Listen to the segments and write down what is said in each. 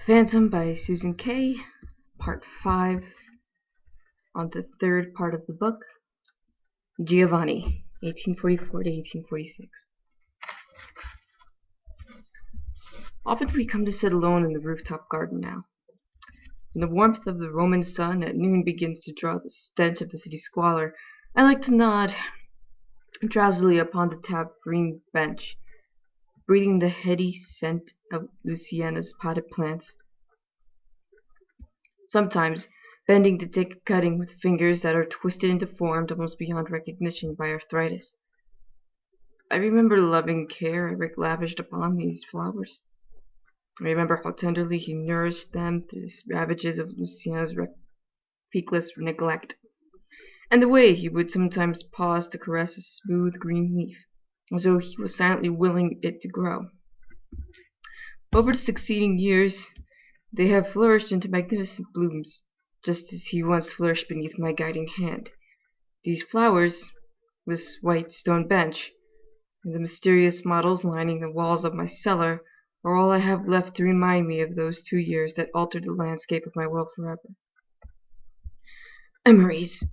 Phantom by Susan Kay, Part 5, on the third part of the book, Giovanni, 1844 to 1846. Often we come to sit alone in the rooftop garden now. When the warmth of the Roman sun at noon begins to draw the stench of the city squalor, I like to nod drowsily upon the tapped green bench, breathing the heady scent of Luciana's potted plants. Sometimes bending to take a cutting with fingers that are twisted and deformed almost beyond recognition by arthritis. I remember the loving care Eric lavished upon these flowers. I remember how tenderly he nourished them through the ravages of Luciana's feckless neglect, and the way he would sometimes pause to caress a smooth green leaf, as though he was silently willing it to grow. Over the succeeding years, they have flourished into magnificent blooms, just as he once flourished beneath my guiding hand. These flowers, this white stone bench, and the mysterious models lining the walls of my cellar are all I have left to remind me of those 2 years that altered the landscape of my world forever. Memories!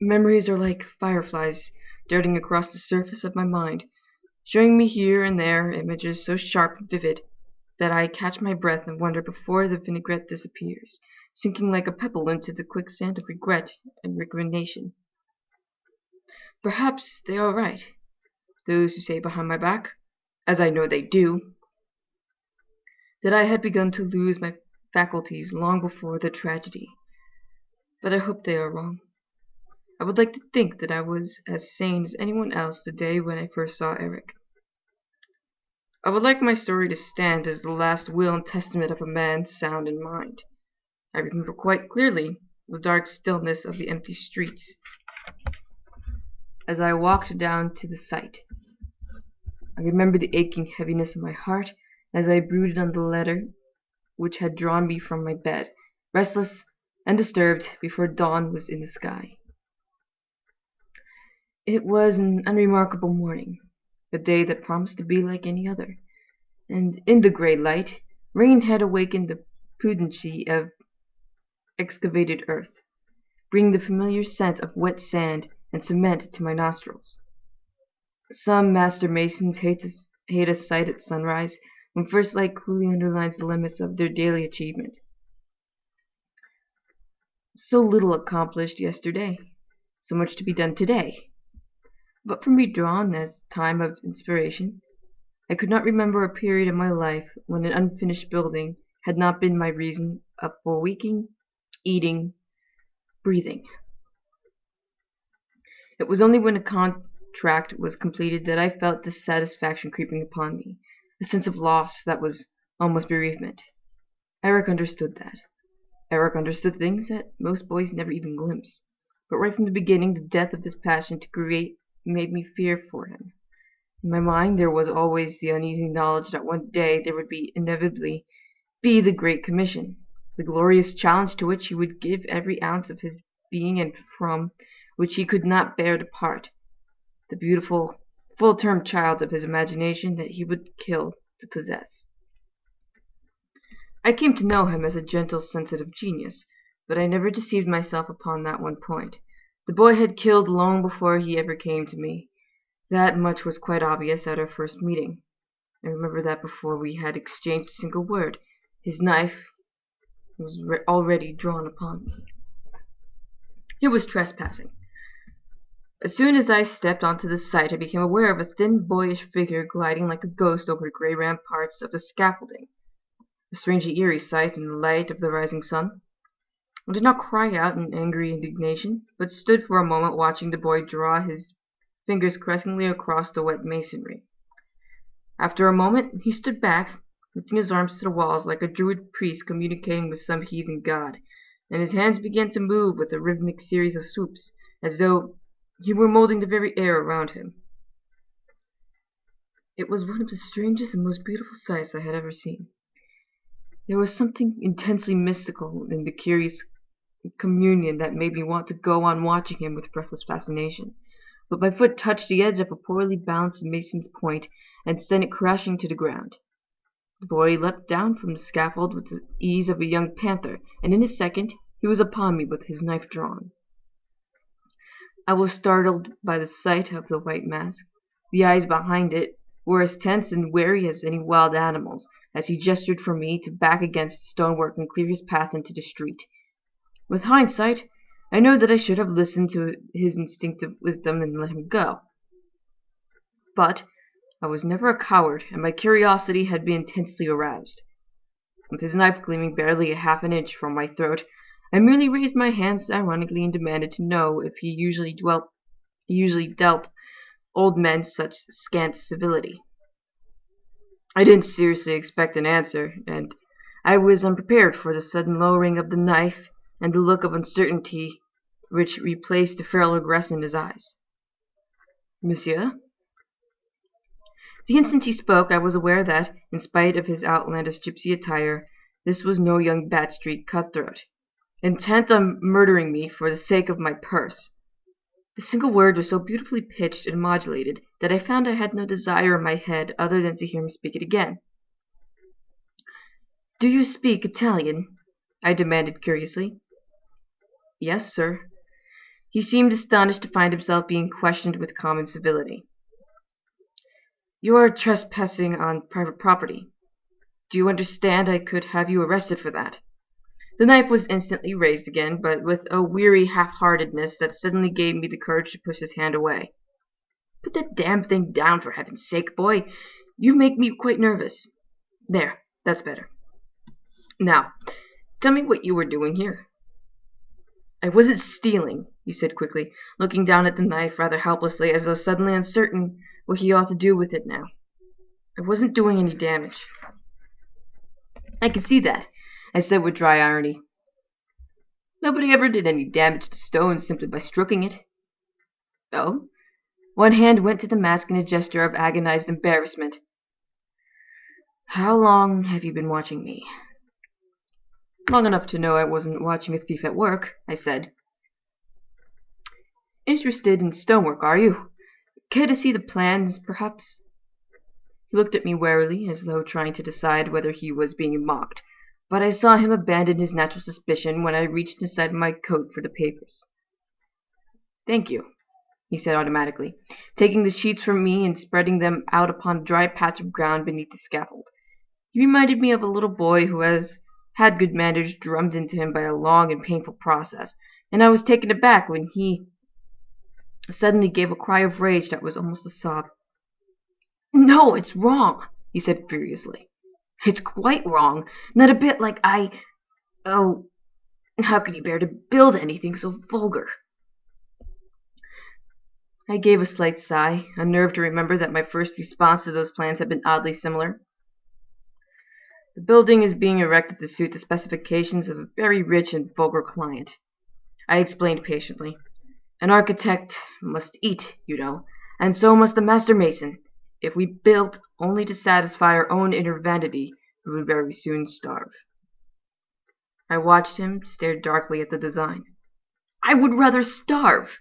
Memories are like fireflies darting across the surface of my mind, showing me here and there images so sharp and vivid that I catch my breath and wonder before the vinaigrette disappears, sinking like a pebble into the quicksand of regret and recrimination. Perhaps they are right, those who say behind my back, as I know they do, that I had begun to lose my faculties long before the tragedy. But I hope they are wrong. I would like to think that I was as sane as anyone else the day when I first saw Eric. I would like my story to stand as the last will and testament of a man sound in mind. I remember quite clearly the dark stillness of the empty streets as I walked down to the site. I remember the aching heaviness of my heart as I brooded on the letter which had drawn me from my bed, restless and disturbed before dawn was in the sky. It was an unremarkable morning, a day that promised to be like any other, and in the grey light, rain had awakened the pudency of excavated earth, bringing the familiar scent of wet sand and cement to my nostrils. Some master masons hate a sight at sunrise, when first light coolly underlines the limits of their daily achievement. So little accomplished yesterday, so much to be done today. But from redrawn as time of inspiration, I could not remember a period in my life when an unfinished building had not been my reason up for waking, eating, breathing. It was only when a contract was completed that I felt dissatisfaction creeping upon me, a sense of loss that was almost bereavement. Eric understood that. Eric understood things that most boys never even glimpse. But right from the beginning, the depth of his passion to create made me fear for him. In my mind there was always the uneasy knowledge that one day there would inevitably be the Great Commission, the glorious challenge to which he would give every ounce of his being and from which he could not bear to part, the beautiful, full-term child of his imagination that he would kill to possess. I came to know him as a gentle, sensitive genius, but I never deceived myself upon that one point. The boy had killed long before he ever came to me. That much was quite obvious at our first meeting. I remember that before we had exchanged a single word, his knife was already drawn upon me. It was trespassing. As soon as I stepped onto the site, I became aware of a thin, boyish figure gliding like a ghost over the gray ramparts of the scaffolding, a strangely eerie sight in the light of the rising sun. I did not cry out in angry indignation, but stood for a moment watching the boy draw his fingers caressingly across the wet masonry. After a moment, he stood back, lifting his arms to the walls like a druid priest communicating with some heathen god, and his hands began to move with a rhythmic series of swoops, as though he were molding the very air around him. It was one of the strangest and most beautiful sights I had ever seen. There was something intensely mystical in the curious communion that made me want to go on watching him with breathless fascination. But my foot touched the edge of a poorly balanced mason's point and sent it crashing to the ground. The boy leapt down from the scaffold with the ease of a young panther, and in a second he was upon me with his knife drawn. I was startled by the sight of the white mask. The eyes behind it were as tense and wary as any wild animal's, as he gestured for me to back against the stonework and clear his path into the street. With hindsight, I know that I should have listened to his instinctive wisdom and let him go. But I was never a coward, and my curiosity had been intensely aroused. With his knife gleaming barely a half an inch from my throat, I merely raised my hands ironically and demanded to know if he usually dealt old men such scant civility. I didn't seriously expect an answer, and I was unprepared for the sudden lowering of the knife and the look of uncertainty which replaced the feral aggression in his eyes. Monsieur? The instant he spoke, I was aware that, in spite of his outlandish gypsy attire, this was no young Bat Street cutthroat, intent on murdering me for the sake of my purse. The single word was so beautifully pitched and modulated that I found I had no desire in my head other than to hear him speak it again. "Do you speak Italian?" I demanded curiously. "Yes, sir." He seemed astonished to find himself being questioned with common civility. "You are trespassing on private property. Do you understand I could have you arrested for that?" The knife was instantly raised again, but with a weary half-heartedness that suddenly gave me the courage to push his hand away. "Put that damned thing down, for heaven's sake, boy. You make me quite nervous. There, that's better. Now, tell me what you were doing here." "I wasn't stealing," he said quickly, looking down at the knife rather helplessly, as though suddenly uncertain what he ought to do with it now. "I wasn't doing any damage." "I can see that," I said with dry irony. "Nobody ever did any damage to stone simply by stroking it." "Oh?" One hand went to the mask in a gesture of agonized embarrassment. "How long have you been watching me?" "Long enough to know I wasn't watching a thief at work," I said. "Interested in stonework, are you? Care to see the plans, perhaps?" He looked at me warily, as though trying to decide whether he was being mocked, but I saw him abandon his natural suspicion when I reached inside my coat for the papers. "Thank you," he said automatically, taking the sheets from me and spreading them out upon a dry patch of ground beneath the scaffold. He reminded me of a little boy who has had good manners drummed into him by a long and painful process, and I was taken aback when he suddenly gave a cry of rage that was almost a sob. "No, it's wrong," he said furiously. "It's quite wrong. Not a bit like Oh, how could you bear to build anything so vulgar?" I gave a slight sigh, unnerved to remember that my first response to those plans had been oddly similar. "The building is being erected to suit the specifications of a very rich and vulgar client," I explained patiently. "An architect must eat, you know, and so must a master mason. If we built only to satisfy our own inner vanity, we would very soon starve." I watched him, stared darkly at the design. "I would rather starve,"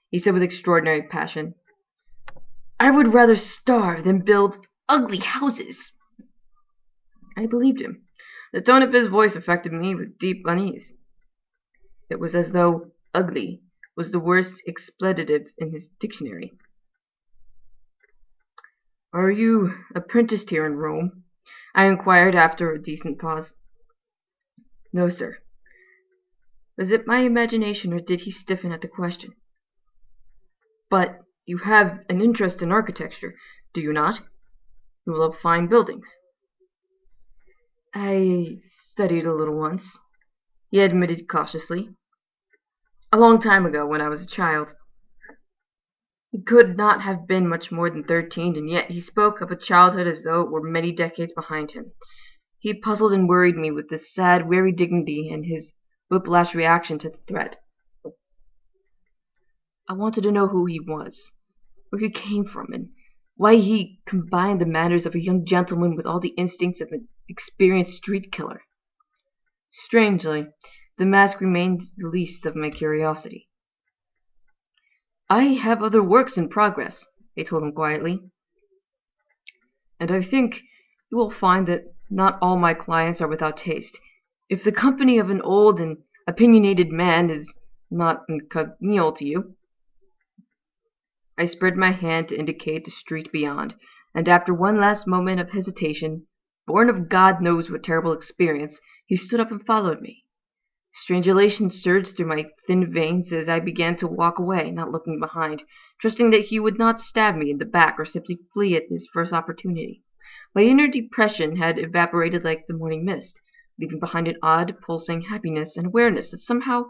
he said with extraordinary passion. "I would rather starve than build ugly houses." I believed him. The tone of his voice affected me with deep unease. It was as though ugly was the worst expletive in his dictionary. "Are you apprenticed here in Rome?" I inquired after a decent pause. "No, sir." Was it my imagination, or did he stiffen at the question? "But you have an interest in architecture, do you not? You love fine buildings." "I studied a little once," he admitted cautiously. "A long time ago, when I was a child." He could not have been much more than 13, and yet he spoke of a childhood as though it were many decades behind him. He puzzled and worried me with this sad, weary dignity and his whiplash reaction to the threat. I wanted to know who he was, where he came from, and why he combined the manners of a young gentleman with all the instincts of an experienced street killer. Strangely, the mask remained the least of my curiosity. "I have other works in progress," I told him quietly, "and I think you will find that Not all my clients are without taste. If the company of an old and opinionated man is not congenial to you—" I spread my hand to indicate the street beyond, and after one last moment of hesitation, born of God knows what terrible experience, he stood up and followed me. Strange elation surged through my thin veins as I began to walk away, not looking behind, trusting that he would not stab me in the back or simply flee at his first opportunity. My inner depression had evaporated like the morning mist, leaving behind an odd, pulsing happiness and awareness that somehow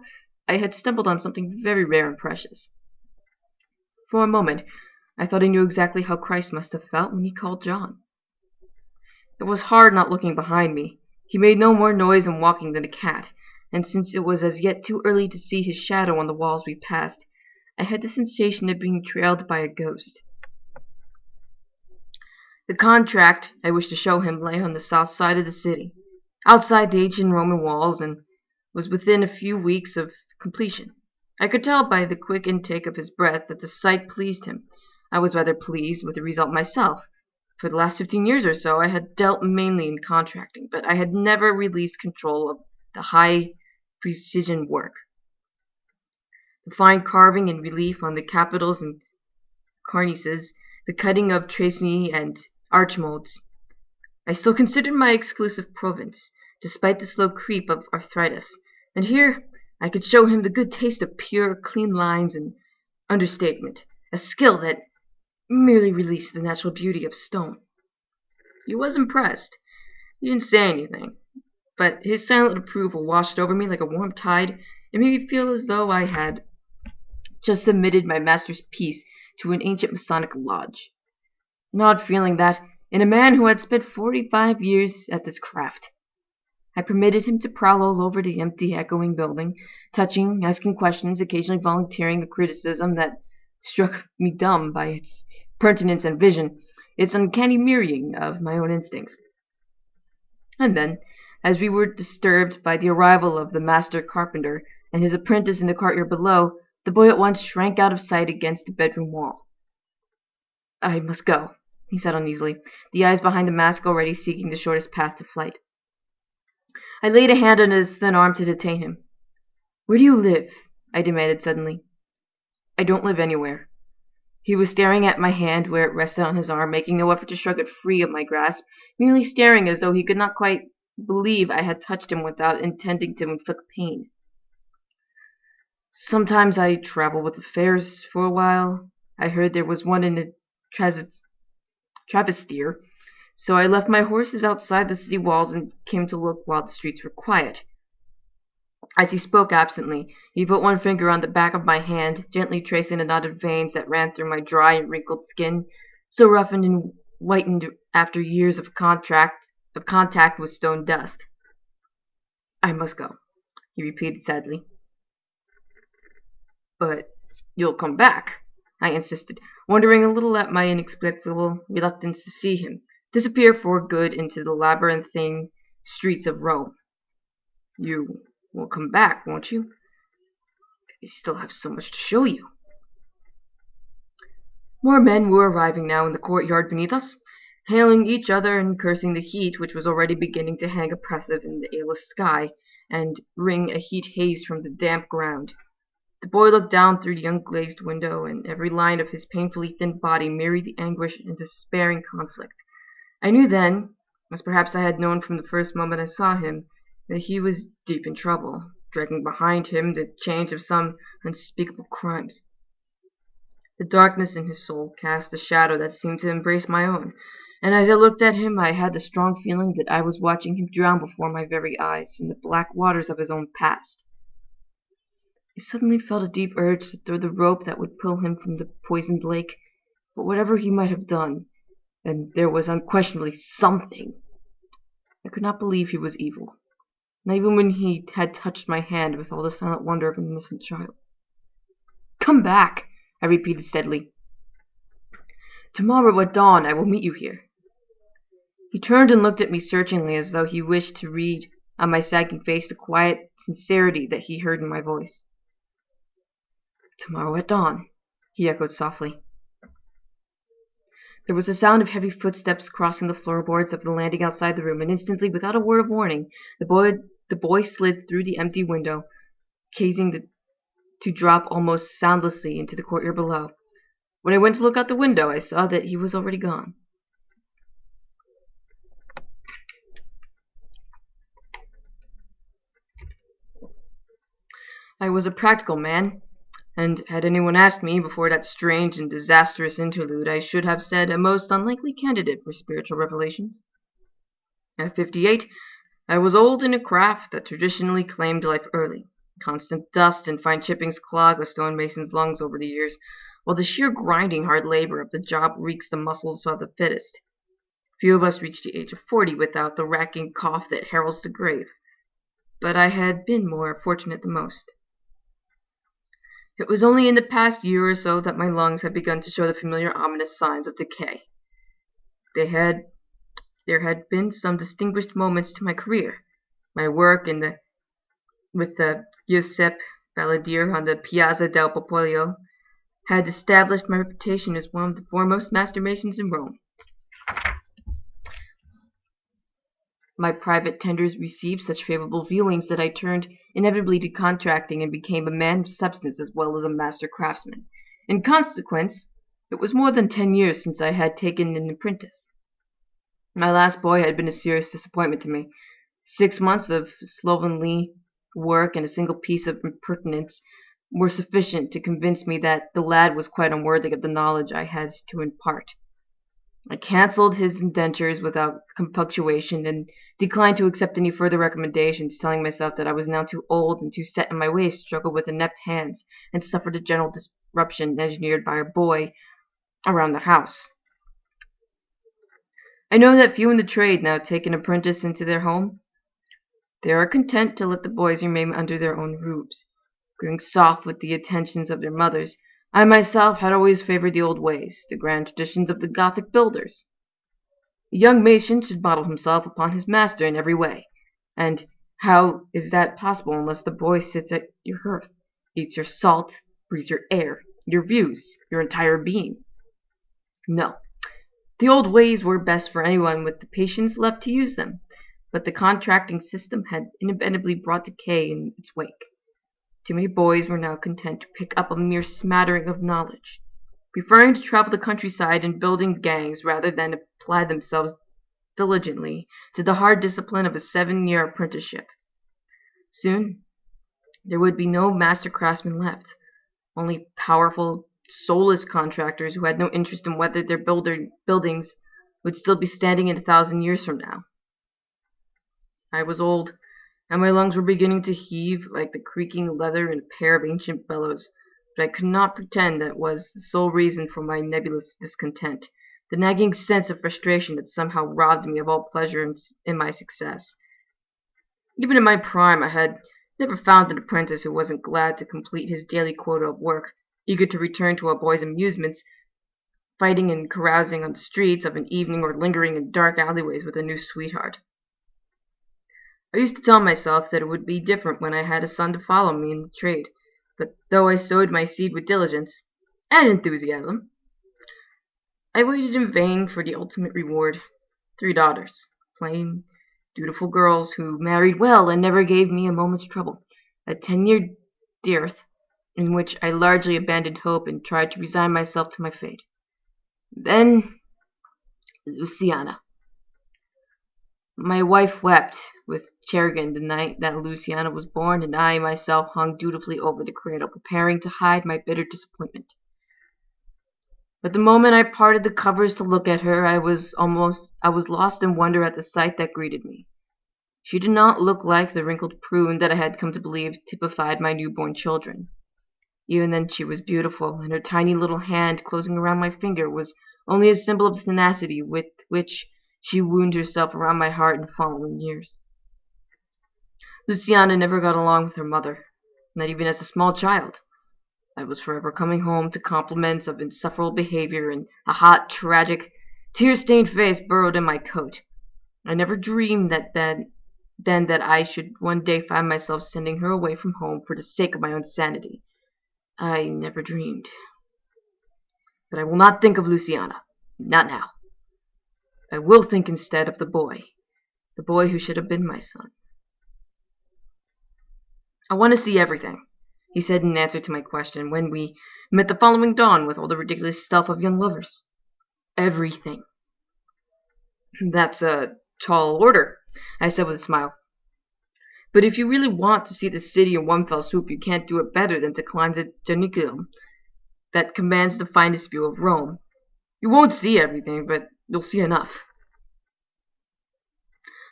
I had stumbled on something very rare and precious. For a moment, I thought I knew exactly how Christ must have felt when he called John. It was hard not looking behind me. He made no more noise in walking than a cat, and since it was as yet too early to see his shadow on the walls we passed, I had the sensation of being trailed by a ghost. The contract I wished to show him lay on the south side of the city, outside the ancient Roman walls, and was within a few weeks of completion. I could tell by the quick intake of his breath that the sight pleased him. I was rather pleased with the result myself. For the last 15 years or so I had dealt mainly in contracting, but I had never released control of the high precision work. The fine carving and relief on the capitals and cornices, the cutting of tracing and arch molds. I still considered my exclusive province, despite the slow creep of arthritis, and here I could show him the good taste of pure, clean lines and understatement, a skill that merely released the natural beauty of stone. He was impressed. He didn't say anything, but his silent approval washed over me like a warm tide and made me feel as though I had just submitted my master's piece to an ancient Masonic lodge. An odd feeling that, in a man who had spent 45 years at this craft. I permitted him to prowl all over the empty, echoing building, touching, asking questions, occasionally volunteering a criticism that struck me dumb by its pertinence and vision, its uncanny mirroring of my own instincts. And then, as we were disturbed by the arrival of the master carpenter and his apprentice in the courtyard below, the boy at once shrank out of sight against the bedroom wall. "I must go," he said uneasily, the eyes behind the mask already seeking the shortest path to flight. I laid a hand on his thin arm to detain him. "Where do you live?" I demanded suddenly. "I don't live anywhere." He was staring at my hand where it rested on his arm, making no effort to shrug it free of my grasp, merely staring as though he could not quite believe I had touched him without intending to inflict pain. "Sometimes I travel with the fairs for a while. I heard there was one in the Travestier, so I left my horses outside the city walls and came to look while the streets were quiet." As he spoke absently, he put one finger on the back of my hand, gently tracing the knotted veins that ran through my dry and wrinkled skin, so roughened and whitened after years of contact with stone dust. "I must go," he repeated sadly. "But you'll come back," I insisted, wondering a little at my inexplicable reluctance to see him disappear for good into the labyrinthine streets of Rome. "You will come back, won't you? I still have so much to show you." More men were arriving now in the courtyard beneath us, hailing each other and cursing the heat which was already beginning to hang oppressive in the airless sky and wring a heat haze from the damp ground. The boy looked down through the unglazed window, and every line of his painfully thin body mirrored the anguish and despairing conflict. I knew then, as perhaps I had known from the first moment I saw him, that he was deep in trouble, dragging behind him the chains of some unspeakable crimes. The darkness in his soul cast a shadow that seemed to embrace my own, and as I looked at him I had the strong feeling that I was watching him drown before my very eyes in the black waters of his own past. I suddenly felt a deep urge to throw the rope that would pull him from the poisoned lake, but whatever he might have done, and there was unquestionably something, I could not believe he was evil, not even when he had touched my hand with all the silent wonder of an innocent child. "Come back," I repeated steadily. "Tomorrow at dawn I will meet you here." He turned and looked at me searchingly, as though he wished to read on my sagging face the quiet sincerity that he heard in my voice. "Tomorrow at dawn," he echoed softly. There was the sound of heavy footsteps crossing the floorboards of the landing outside the room, and instantly, without a word of warning, the boy slid through the empty window, to drop almost soundlessly into the courtyard below. When I went to look out the window, I saw that he was already gone. I was a practical man, and had anyone asked me before that strange and disastrous interlude, I should have said a most unlikely candidate for spiritual revelations. At 58, I was old in a craft that traditionally claimed life early. Constant dust and fine chippings clog a stonemason's lungs over the years, while the sheer grinding hard labor of the job wreaks the muscles of the fittest. Few of us reach the age of 40 without the racking cough that heralds the grave, but I had been more fortunate than most. It was only in the past year or so that my lungs had begun to show the familiar ominous signs of decay. There had been some distinguished moments to my career. My work with the Giuseppe Balladeer on the Piazza del Popolo had established my reputation as one of the foremost master masons in Rome. My private tenders received such favorable viewings that I turned inevitably to contracting and became a man of substance as well as a master craftsman. In consequence, it was more than 10 years since I had taken an apprentice. My last boy had been a serious disappointment to me. 6 months of slovenly work and a single piece of impertinence were sufficient to convince me that the lad was quite unworthy of the knowledge I had to impart. I cancelled his indentures without compunctuation and declined to accept any further recommendations, telling myself that I was now too old and too set in my ways to struggle with inept hands and suffer the general disruption engineered by a boy around the house. I know that few in the trade now take an apprentice into their home. They are content to let the boys remain under their own roofs, growing soft with the attentions of their mothers. I myself had always favored the old ways, the grand traditions of the Gothic builders. A young mason should model himself upon his master in every way. And how is that possible unless the boy sits at your hearth, eats your salt, breathes your air, your views, your entire being? No. The old ways were best for anyone with the patience left to use them, but the contracting system had inevitably brought decay in its wake. Too many boys were now content to pick up a mere smattering of knowledge, preferring to travel the countryside in building gangs rather than apply themselves diligently to the hard discipline of a 7-year apprenticeship. Soon, there would be no master craftsmen left, only powerful, soulless contractors who had no interest in whether their buildings would still be standing in 1,000 years from now. I was old, and my lungs were beginning to heave like the creaking leather in a pair of ancient bellows, but I could not pretend that was the sole reason for my nebulous discontent, the nagging sense of frustration that somehow robbed me of all pleasure in my success. Even in my prime, I had never found an apprentice who wasn't glad to complete his daily quota of work, eager to return to a boy's amusements, fighting and carousing on the streets of an evening or lingering in dark alleyways with a new sweetheart. I used to tell myself that it would be different when I had a son to follow me in the trade, but though I sowed my seed with diligence and enthusiasm, I waited in vain for the ultimate reward. 3 daughters, plain, dutiful girls who married well and never gave me a moment's trouble. A 10-year dearth in which I largely abandoned hope and tried to resign myself to my fate. Then, Luciana. My wife wept with chagrin the night that Luciana was born, and I myself hung dutifully over the cradle, preparing to hide my bitter disappointment. But the moment I parted the covers to look at her, I was lost in wonder at the sight that greeted me. She did not look like the wrinkled prune that I had come to believe typified my newborn children. Even then she was beautiful, and her tiny little hand closing around my finger was only a symbol of the tenacity with which she wound herself around my heart in following years. Luciana never got along with her mother, not even as a small child. I was forever coming home to compliments of insufferable behavior, and a hot, tragic, tear-stained face burrowed in my coat. I never dreamed that I should one day find myself sending her away from home for the sake of my own sanity. I never dreamed. But I will not think of Luciana. Not now. I will think instead of the boy who should have been my son. I want to see everything, he said in answer to my question when we met the following dawn with all the ridiculous stuff of young lovers. Everything. That's a tall order, I said with a smile. But if you really want to see the city in one fell swoop, you can't do it better than to climb the Janiculum that commands the finest view of Rome. You won't see everything, but you'll see enough.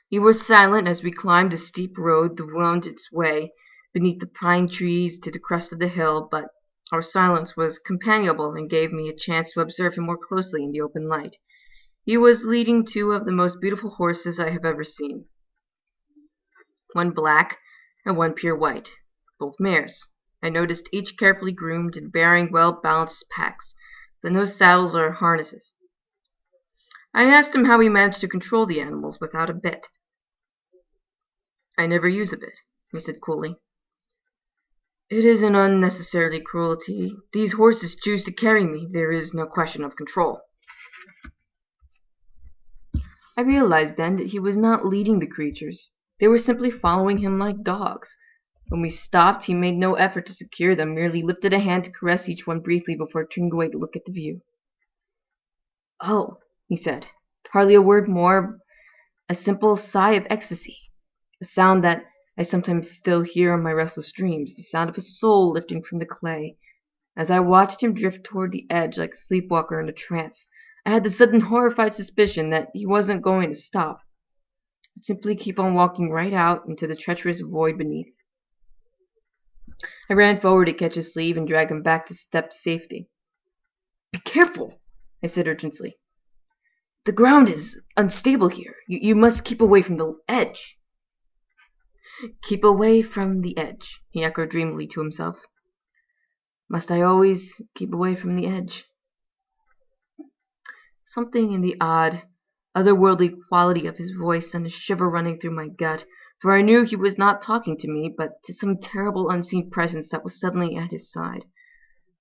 He was silent as we climbed a steep road that wound its way beneath the pine trees to the crest of the hill, but our silence was companionable and gave me a chance to observe him more closely in the open light. He was leading two of the most beautiful horses I have ever seen. One black and one pure white, both mares. I noticed each carefully groomed and bearing well-balanced packs, but no saddles or harnesses. I asked him how he managed to control the animals without a bit. I never use a bit, he said coolly. It is an unnecessary cruelty. These horses choose to carry me. There is no question of control. I realized then that he was not leading the creatures. They were simply following him like dogs. When we stopped, he made no effort to secure them, merely lifted a hand to caress each one briefly before turning away to look at the view. Oh, he said, hardly a word more, a simple sigh of ecstasy, a sound that I sometimes still hear in my restless dreams, the sound of a soul lifting from the clay. As I watched him drift toward the edge like a sleepwalker in a trance, I had the sudden horrified suspicion that he wasn't going to stop, but simply keep on walking right out into the treacherous void beneath. I ran forward to catch his sleeve and drag him back to step safety. Be careful, I said urgently. The ground is unstable here. You must keep away from the edge. Keep away from the edge, he echoed dreamily to himself. Must I always keep away from the edge? Something in the odd, otherworldly quality of his voice sent a shiver running through my gut, for I knew he was not talking to me, but to some terrible unseen presence that was suddenly at his side.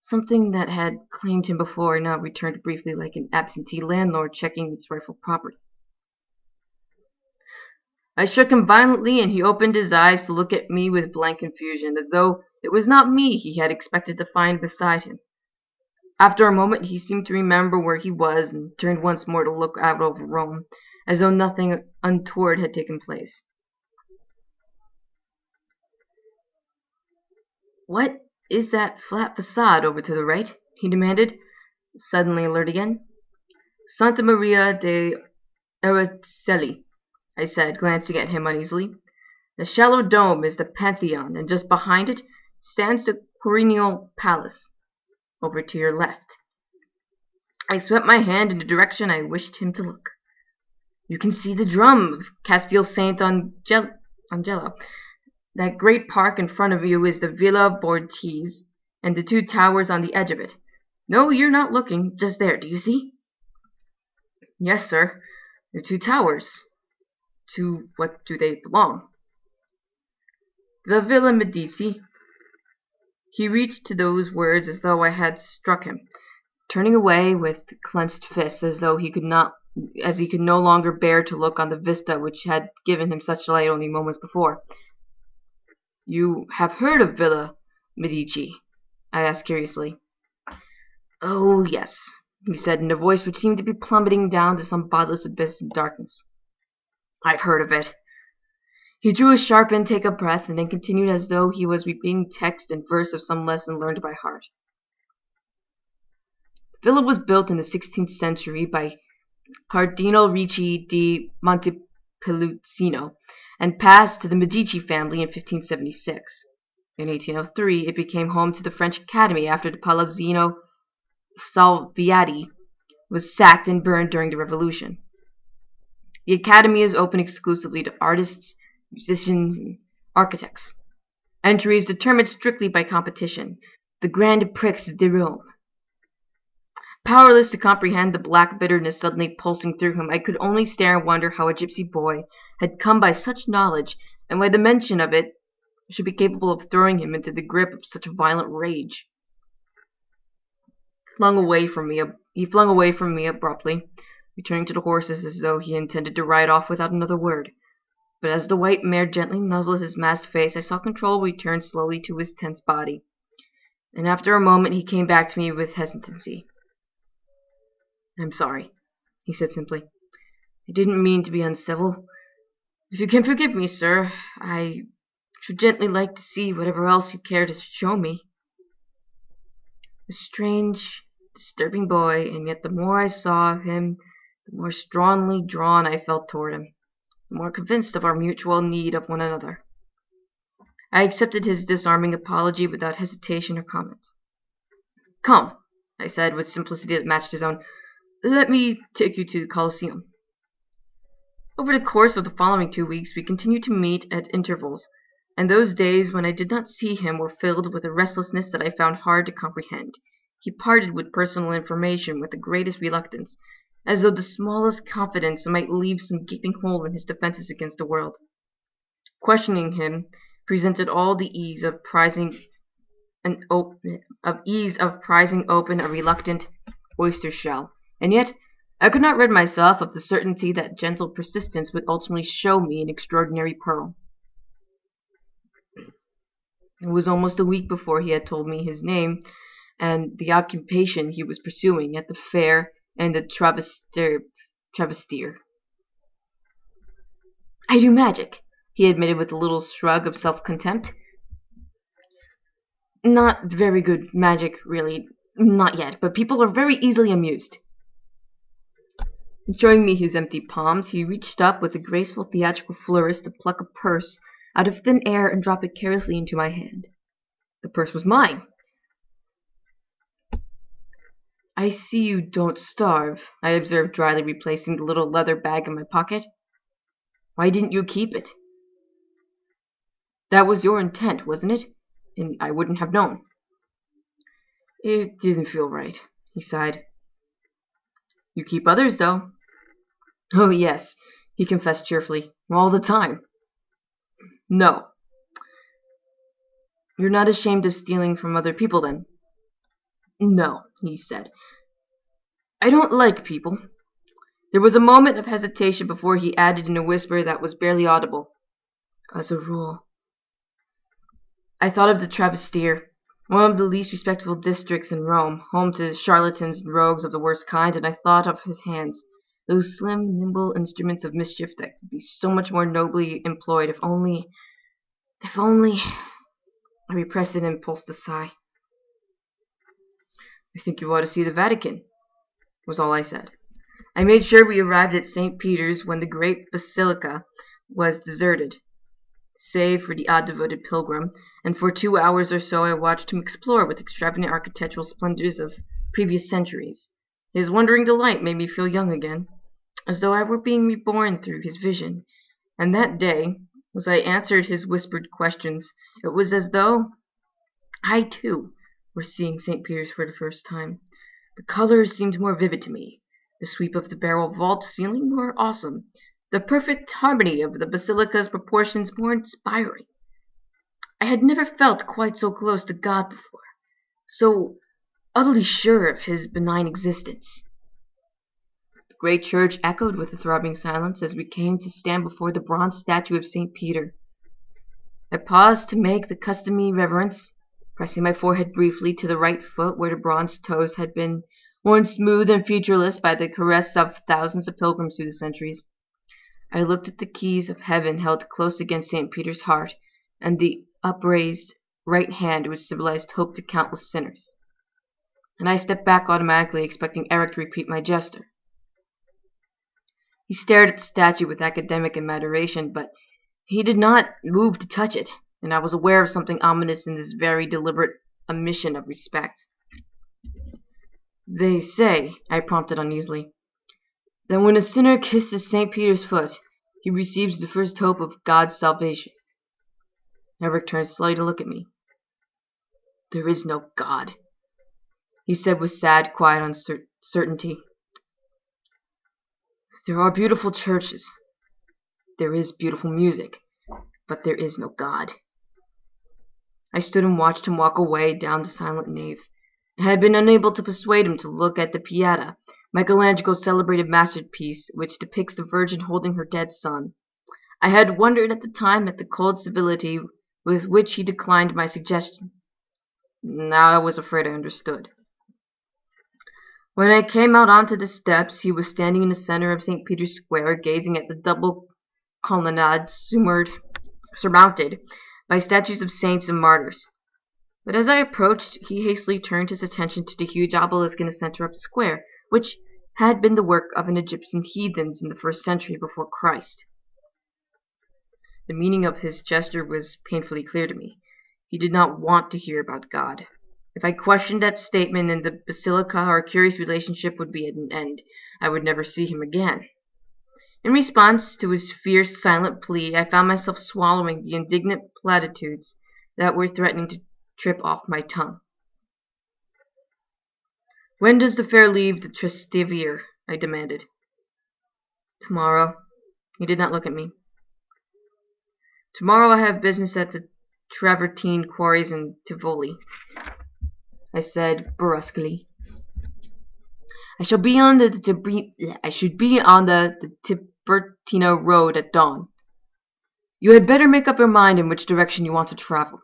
Something that had claimed him before and now returned briefly like an absentee landlord checking its rightful property. I shook him violently, and he opened his eyes to look at me with blank confusion, as though it was not me he had expected to find beside him. After a moment he seemed to remember where he was and turned once more to look out over Rome, as though nothing untoward had taken place. What is that flat facade over to the right? He demanded, suddenly alert again. Santa Maria de Araceli, I said, glancing at him uneasily. The shallow dome is the Pantheon, and just behind it stands the Quirinial Palace, over to your left. I swept my hand in the direction I wished him to look. You can see the drum of Castel Sant Angelo. That great park in front of you is the Villa Borghese, and the two towers on the edge of it. No, you're not looking. Just there, do you see? Yes, sir. The two towers. To what do they belong? The Villa Medici. He reached to those words as though I had struck him, turning away with clenched fists as he could no longer bear to look on the vista which had given him such delight only moments before. You have heard of Villa Medici? I asked curiously. Oh, yes, he said in a voice which seemed to be plummeting down to some bottomless abyss of darkness. I've heard of it. He drew a sharp intake of breath and then continued as though he was repeating text and verse of some lesson learned by heart. The villa was built in the 16th century by Cardinal Ricci di Montepulciano and passed to the Medici family in 1576. In 1803, it became home to the French Academy after the Palazzino Salviati was sacked and burned during the Revolution. The Academy is open exclusively to artists, musicians, and architects. Entry is determined strictly by competition, the Grand Prix de Rome. Powerless to comprehend the black bitterness suddenly pulsing through him, I could only stare and wonder how a gypsy boy had come by such knowledge, and why the mention of it should be capable of throwing him into the grip of such violent rage. He flung away from me abruptly, returning to the horses as though he intended to ride off without another word. But as the white mare gently nuzzled his masked face, I saw control return slowly to his tense body. And after a moment, he came back to me with hesitancy. "I'm sorry," he said simply. "I didn't mean to be uncivil. If you can forgive me, sir, I should gently like to see whatever else you care to show me." A strange, disturbing boy, and yet the more I saw of him, the more strongly drawn I felt toward him, the more convinced of our mutual need of one another. I accepted his disarming apology without hesitation or comment. "Come," I said with simplicity that matched his own. "Let me take you to the Colosseum." Over the course of the following 2 weeks, we continued to meet at intervals, and those days when I did not see him were filled with a restlessness that I found hard to comprehend. He parted with personal information with the greatest reluctance, as though the smallest confidence might leave some gaping hole in his defenses against the world. Questioning him presented all the ease of prizing open a reluctant oyster shell, and yet I could not rid myself of the certainty that gentle persistence would ultimately show me an extraordinary pearl. It was almost a week before he had told me his name and the occupation he was pursuing at the fair and the travestier. "I do magic," he admitted with a little shrug of self-contempt. "Not very good magic, really. Not yet, but people are very easily amused." Showing me his empty palms, he reached up with a graceful theatrical flourish to pluck a purse out of thin air and drop it carelessly into my hand. The purse was mine. "I see you don't starve," I observed dryly, replacing the little leather bag in my pocket. "Why didn't you keep it?" "That was your intent, wasn't it? And I wouldn't have known." "It didn't feel right," he sighed. "You keep others, though." "Oh, yes," he confessed cheerfully. "All the time." "No." "You're not ashamed of stealing from other people, then?" "No," he said. "I don't like people." There was a moment of hesitation before he added in a whisper that was barely audible, "As a rule." I thought of the travestier, one of the least respectable districts in Rome, home to charlatans and rogues of the worst kind, and I thought of his hands, those slim, nimble instruments of mischief that could be so much more nobly employed if only... I repressed an impulse to sigh. "I think you ought to see the Vatican," was all I said. I made sure we arrived at St. Peter's when the great basilica was deserted, save for the odd devoted pilgrim, and for 2 hours or so I watched him explore with extravagant architectural splendors of previous centuries. His wondering delight made me feel young again, as though I were being reborn through his vision, and that day, as I answered his whispered questions, it was as though I, too, were seeing St. Peter's for the first time. The colors seemed more vivid to me, the sweep of the barrel vault ceiling more awesome, the perfect harmony of the basilica's proportions more inspiring. I had never felt quite so close to God before, so utterly sure of his benign existence. The great church echoed with a throbbing silence as we came to stand before the bronze statue of St. Peter. I paused to make the customary reverence, pressing my forehead briefly to the right foot where the bronze toes had been worn smooth and featureless by the caress of thousands of pilgrims through the centuries. I looked at the keys of heaven held close against St. Peter's heart, and the upraised right hand which symbolized hope to countless sinners. And I stepped back automatically, expecting Eric to repeat my gesture. He stared at the statue with academic admiration, but he did not move to touch it, and I was aware of something ominous in this very deliberate omission of respect. "They say," I prompted uneasily, "that when a sinner kisses St. Peter's foot, he receives the first hope of God's salvation." Eric turned slowly to look at me. "There is no God," he said with sad, quiet uncertainty. "There are beautiful churches. There is beautiful music, but there is no God." I stood and watched him walk away down the silent nave, I had been unable to persuade him to look at the Pieta, Michelangelo's celebrated masterpiece, which depicts the Virgin holding her dead son. I had wondered at the time at the cold civility with which he declined my suggestion. Now I was afraid I understood. When I came out onto the steps, he was standing in the center of St. Peter's Square, gazing at the double colonnade surmounted by statues of saints and martyrs. But as I approached, he hastily turned his attention to the huge obelisk in the center of the square, which had been the work of an Egyptian heathens in the 1st century before Christ. The meaning of his gesture was painfully clear to me. He did not want to hear about God. If I questioned that statement in the basilica, our curious relationship would be at an end. I would never see him again. In response to his fierce, silent plea, I found myself swallowing the indignant platitudes that were threatening to trip off my tongue. "When does the fair leave the Trastevere?" I demanded. "Tomorrow." He did not look at me. "Tomorrow I have business at the travertine quarries in Tivoli," I said brusquely. I should be on the Tiburtino road at dawn. You had better make up your mind in which direction you want to travel."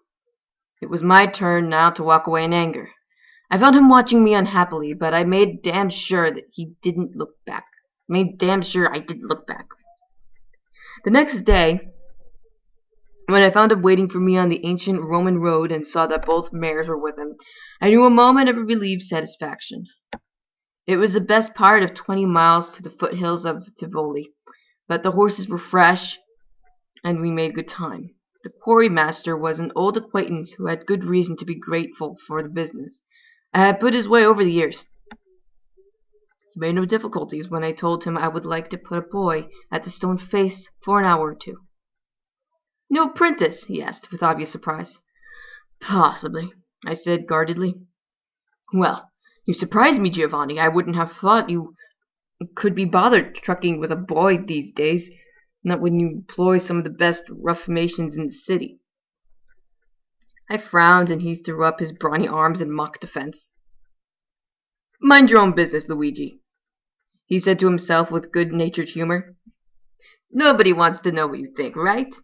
It was my turn now to walk away in anger. I felt him watching me unhappily, but I made damn sure that he didn't look back. Made damn sure I didn't look back. The next day, when I found him waiting for me on the ancient Roman road and saw that both mares were with him, I knew a moment of relieved satisfaction. It was the best part of 20 miles to the foothills of Tivoli, but the horses were fresh, and we made good time. The quarry master was an old acquaintance who had good reason to be grateful for the business. I had put his way over the years. He made no difficulties when I told him I would like to put a boy at the stone face for an hour or two. "No apprentice?" he asked, with obvious surprise. "Possibly," I said guardedly. "Well, you surprise me, Giovanni. I wouldn't have thought you could be bothered trucking with a boy these days, not when you employ some of the best ruffians in the city." I frowned, and he threw up his brawny arms in mock defense. "Mind your own business, Luigi," he said to himself with good-natured humor. "Nobody wants to know what you think, right?"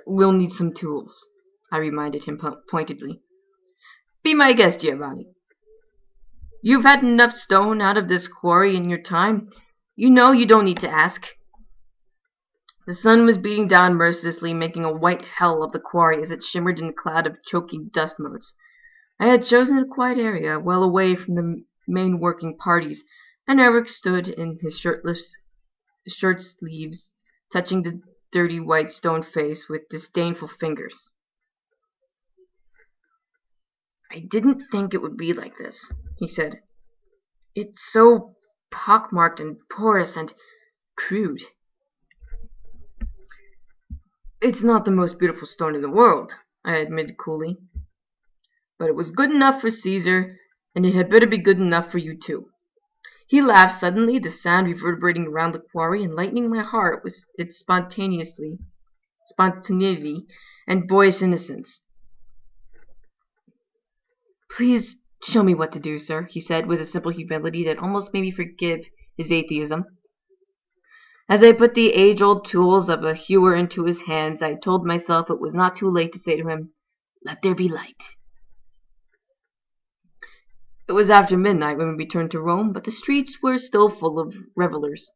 We'll need some tools," I reminded him pointedly. "Be my guest, Giovanni. You've had enough stone out of this quarry in your time. You know you don't need to ask." The sun was beating down mercilessly, making a white hell of the quarry as it shimmered in a cloud of choking dust motes. I had chosen a quiet area, well away from the main working parties, and Eric stood in his shirt sleeves, touching the dirty white stone face with disdainful fingers. "I didn't think it would be like this," he said. "It's so pockmarked and porous and crude." "It's not the most beautiful stone in the world," I admitted coolly. "But it was good enough for Caesar, and it had better be good enough for you too." He laughed suddenly, the sound reverberating around the quarry and lightening my heart with its spontaneity and boyish innocence. "Please show me what to do, sir," he said with a simple humility that almost made me forgive his atheism. As I put the age-old tools of a hewer into his hands, I told myself it was not too late to say to him, "Let there be light." It was after midnight when we returned to Rome, but the streets were still full of revelers.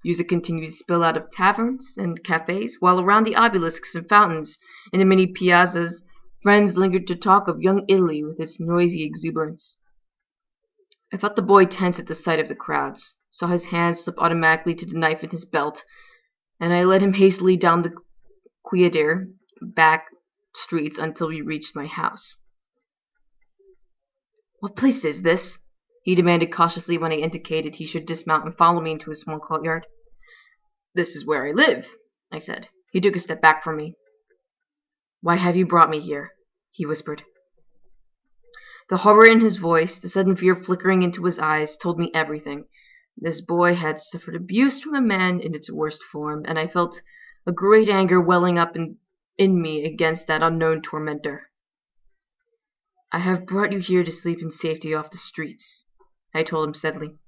Music continued to spill out of taverns and cafes, while around the obelisks and fountains in the many piazzas, friends lingered to talk of young Italy with its noisy exuberance. I felt the boy tense at the sight of the crowds, saw his hand slip automatically to the knife in his belt, and I led him hastily down the quieter back streets until we reached my house. "What place is this?" he demanded cautiously when I indicated he should dismount and follow me into a small courtyard. "This is where I live," I said. He took a step back from me. "Why have you brought me here?" he whispered. The horror in his voice, the sudden fear flickering into his eyes, told me everything. This boy had suffered abuse from a man in its worst form, and I felt a great anger welling up in me against that unknown tormentor. I have brought you here to sleep in safety off the streets, I told him steadily.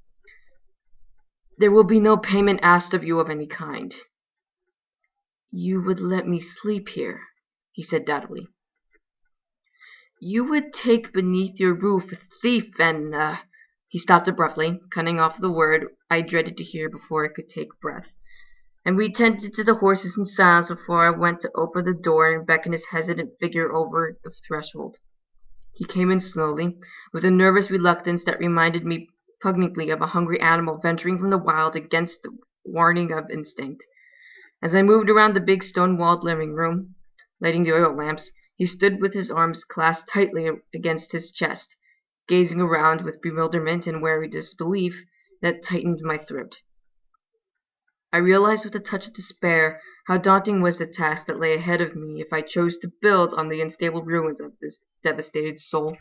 There will be no payment asked of you of any kind. You would let me sleep here, he said doubtfully. You would take beneath your roof a thief and, He stopped abruptly, cutting off the word I dreaded to hear before I could take breath. And we tended to the horses in silence before I went to open the door and beckon his hesitant figure over the threshold. He came in slowly, with a nervous reluctance that reminded me poignantly of a hungry animal venturing from the wild against the warning of instinct. As I moved around the big stone-walled living room, lighting the oil lamps, he stood with his arms clasped tightly against his chest, gazing around with bewilderment and wary disbelief that tightened my throat. I realized with a touch of despair how daunting was the task that lay ahead of me if I chose to build on the unstable ruins of this devastated soul.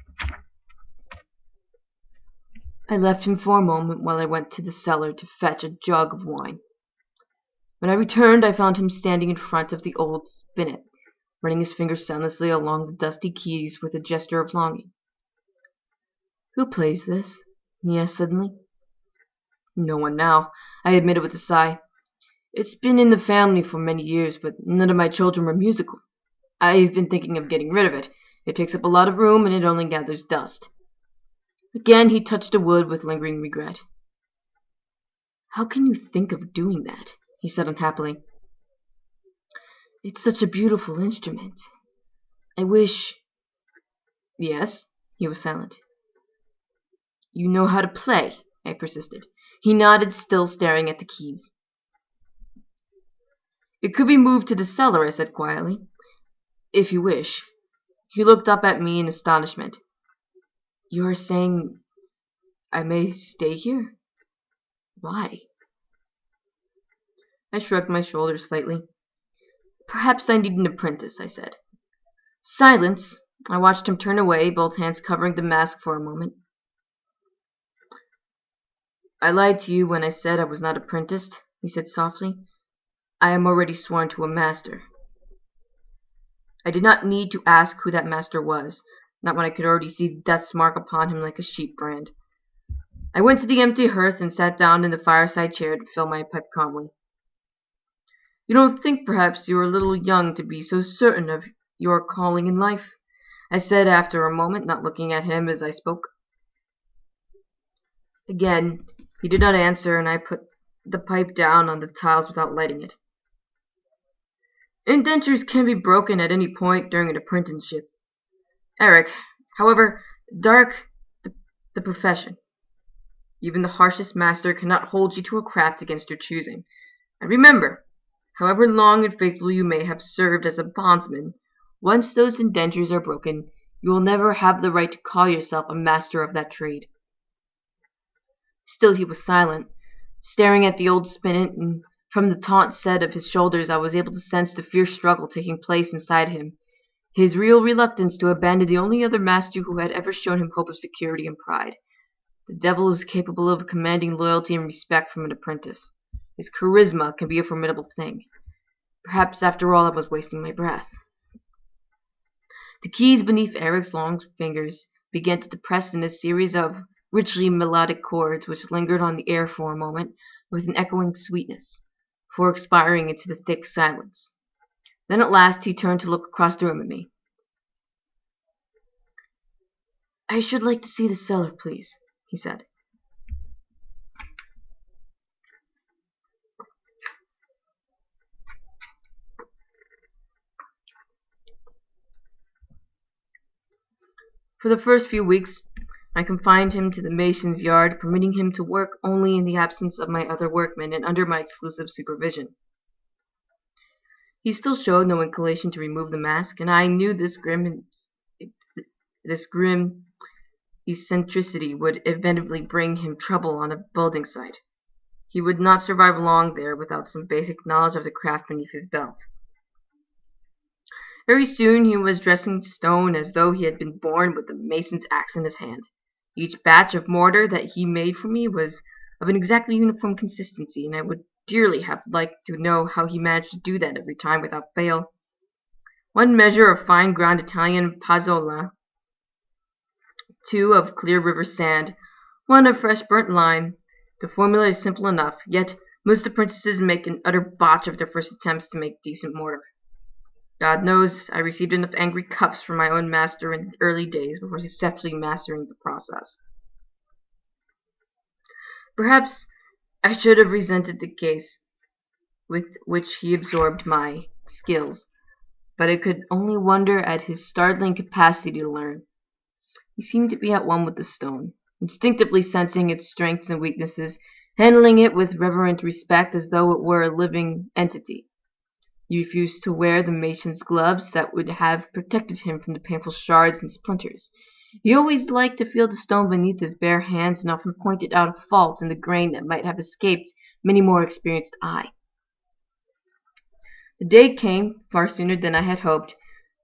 I left him for a moment while I went to the cellar to fetch a jug of wine. When I returned, I found him standing in front of the old spinet, running his fingers soundlessly along the dusty keys with a gesture of longing. "Who plays this?" he asked suddenly. "No one now," I admitted with a sigh. "It's been in the family for many years, but none of my children were musical. I've been thinking of getting rid of it. It takes up a lot of room, and it only gathers dust." Again he touched the wood with lingering regret. "How can you think of doing that?" he said unhappily. "It's such a beautiful instrument. I wish—" "Yes?" He was silent. "You know how to play?" I persisted. He nodded, still staring at the keys. "It could be moved to the cellar," I said quietly, "if you wish." He looked up at me in astonishment. "You are saying I may stay here? Why?" I shrugged my shoulders slightly. "Perhaps I need an apprentice," I said. Silence. I watched him turn away, both hands covering the mask for a moment. "I lied to you when I said I was not apprenticed," he said softly. "I am already sworn to a master." I did not need to ask who that master was, not when I could already see death's mark upon him like a sheep brand. I went to the empty hearth and sat down in the fireside chair to fill my pipe calmly. "You don't think perhaps you are a little young to be so certain of your calling in life?" I said after a moment, not looking at him as I spoke. Again he did not answer, and I put the pipe down on the tiles without lighting it. "Indentures can be broken at any point during an apprenticeship, Eric. However dark the profession, even the harshest master cannot hold you to a craft against your choosing. And remember, however long and faithfully you may have served as a bondsman, once those indentures are broken, you will never have the right to call yourself a master of that trade." Still he was silent, staring at the old spinet, and from the taut set of his shoulders I was able to sense the fierce struggle taking place inside him, his real reluctance to abandon the only other master who had ever shown him hope of security and pride. The devil is capable of commanding loyalty and respect from an apprentice. His charisma can be a formidable thing. Perhaps after all I was wasting my breath. The keys beneath Eric's long fingers began to depress in a series of richly melodic chords which lingered on the air for a moment with an echoing sweetness, before expiring into the thick silence. Then at last he turned to look across the room at me. "I should like to see the cellar, please," he said. For the first few weeks I confined him to the mason's yard, permitting him to work only in the absence of my other workmen and under my exclusive supervision. He still showed no inclination to remove the mask, and I knew this grim eccentricity would inevitably bring him trouble on a building site. He would not survive long there without some basic knowledge of the craft beneath his belt. Very soon he was dressing stone as though he had been born with the mason's axe in his hand. Each batch of mortar that he made for me was of an exactly uniform consistency, and I would dearly have liked to know how he managed to do that every time without fail. One measure of fine ground Italian pazzola 2 of clear river sand, 1 of fresh burnt lime. The formula is simple enough, yet most apprentices make an utter botch of their first attempts to make decent mortar. God knows I received enough angry cups from my own master in the early days before successfully mastering the process. Perhaps I should have resented the case with which he absorbed my skills, but I could only wonder at his startling capacity to learn. He seemed to be at one with the stone, instinctively sensing its strengths and weaknesses, handling it with reverent respect as though it were a living entity. He refused to wear the mason's gloves that would have protected him from the painful shards and splinters. He always liked to feel the stone beneath his bare hands and often pointed out a fault in the grain that might have escaped many more experienced eye. The day came, far sooner than I had hoped,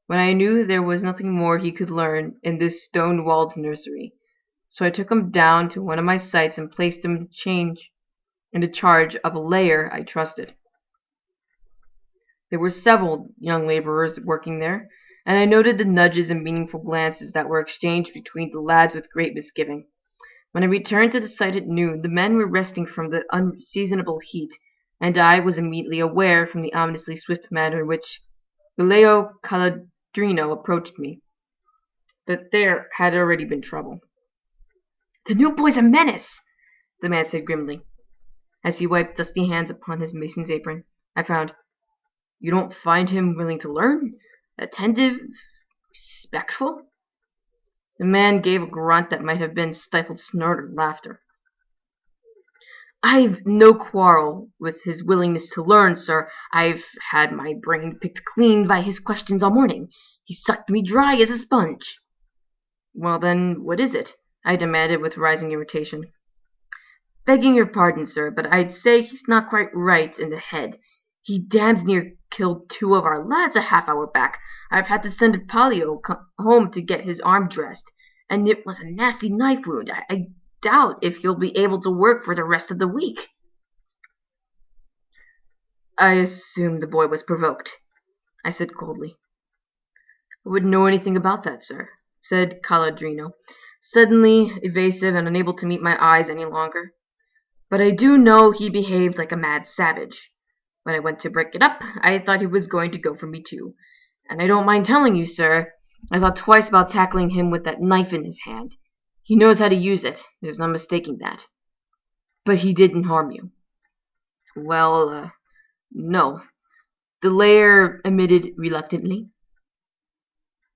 when I knew there was nothing more he could learn in this stone-walled nursery. So I took him down to one of my sites and placed him in the charge of a layer I trusted. There were several young laborers working there, and I noted the nudges and meaningful glances that were exchanged between the lads with great misgiving. When I returned to the site at noon, the men were resting from the unseasonable heat, and I was immediately aware, from the ominously swift manner in which Galileo Caladrino approached me, that there had already been trouble. "The new boy's a menace," the man said grimly, as he wiped dusty hands upon his mason's apron. I frowned. "You don't find him willing to learn? Attentive? Respectful?" The man gave a grunt that might have been stifled snort or laughter. "I've no quarrel with his willingness to learn, sir. I've had my brain picked clean by his questions all morning. He sucked me dry as a sponge." "Well, then, what is it?" I demanded with rising irritation. "Begging your pardon, sir, but I'd say he's not quite right in the head. He damned near killed 2 of our lads a half-hour back. I've had to send Palio home to get his arm dressed, and it was a nasty knife wound. I doubt if he'll be able to work for the rest of the week." "I assume the boy was provoked," I said coldly. "I wouldn't know anything about that, sir," said Caladrino, suddenly evasive and unable to meet my eyes any longer. "But I do know he behaved like a mad savage. When I went to break it up, I thought he was going to go for me too. And I don't mind telling you, sir, I thought twice about tackling him with that knife in his hand. He knows how to use it. There's no mistaking that." "But he didn't harm you?" "Well, no," the layer admitted reluctantly.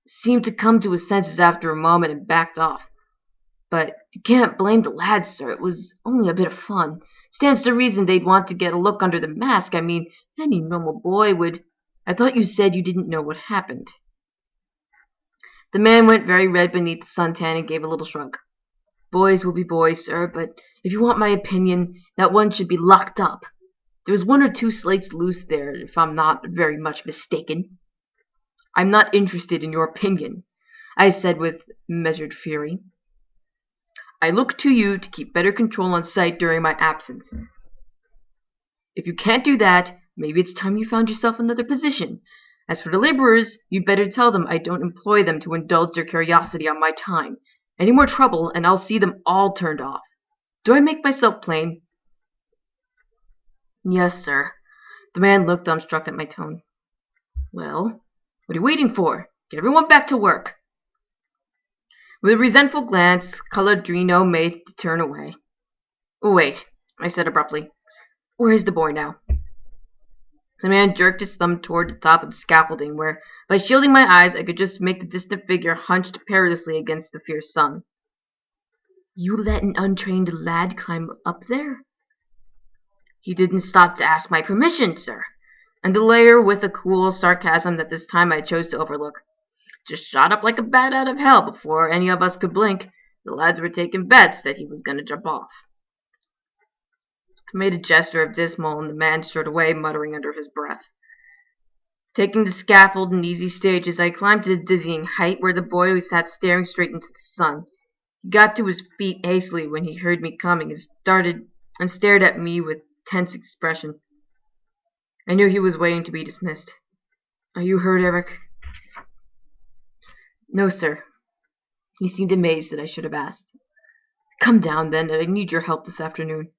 "Seemed to come to his senses after a moment and backed off. But you can't blame the lads, sir. It was only a bit of fun. Stands to reason they'd want to get a look under the mask. I mean, any normal boy would—" "I thought you said you didn't know what happened." The man went very red beneath the suntan and gave a little shrug. "Boys will be boys, sir, but if you want my opinion, that one should be locked up. There was 1 or 2 slates loose there, if I'm not very much mistaken." "I'm not interested in your opinion," I said with measured fury. "I look to you to keep better control on site during my absence. If you can't do that, maybe it's time you found yourself another position. As for the laborers, you'd better tell them I don't employ them to indulge their curiosity on my time. Any more trouble, and I'll see them all turned off. Do I make myself plain?" "Yes, sir." The man looked dumbstruck at my tone. "Well, what are you waiting for? Get everyone back to work." With a resentful glance, Caladrino made to turn away. "Wait," I said abruptly. "Where's the boy now?" The man jerked his thumb toward the top of the scaffolding, where, by shielding my eyes, I could just make the distant figure hunched perilously against the fierce sun. "You let an untrained lad climb up there?" "He didn't stop to ask my permission, sir." And the layer, with a cool sarcasm that this time I chose to overlook, "just shot up like a bat out of hell before any of us could blink. The lads were taking bets that he was going to jump off." I made a gesture of dismal, and the man strode away, muttering under his breath. Taking the scaffold in easy stages, I climbed to the dizzying height where the boy sat staring straight into the sun. He got to his feet hastily when he heard me coming and stared at me with tense expression. I knew he was waiting to be dismissed. "Are you hurt, Eric?" "No, sir." He seemed amazed that I should have asked. Come down, then, and I need your help this afternoon.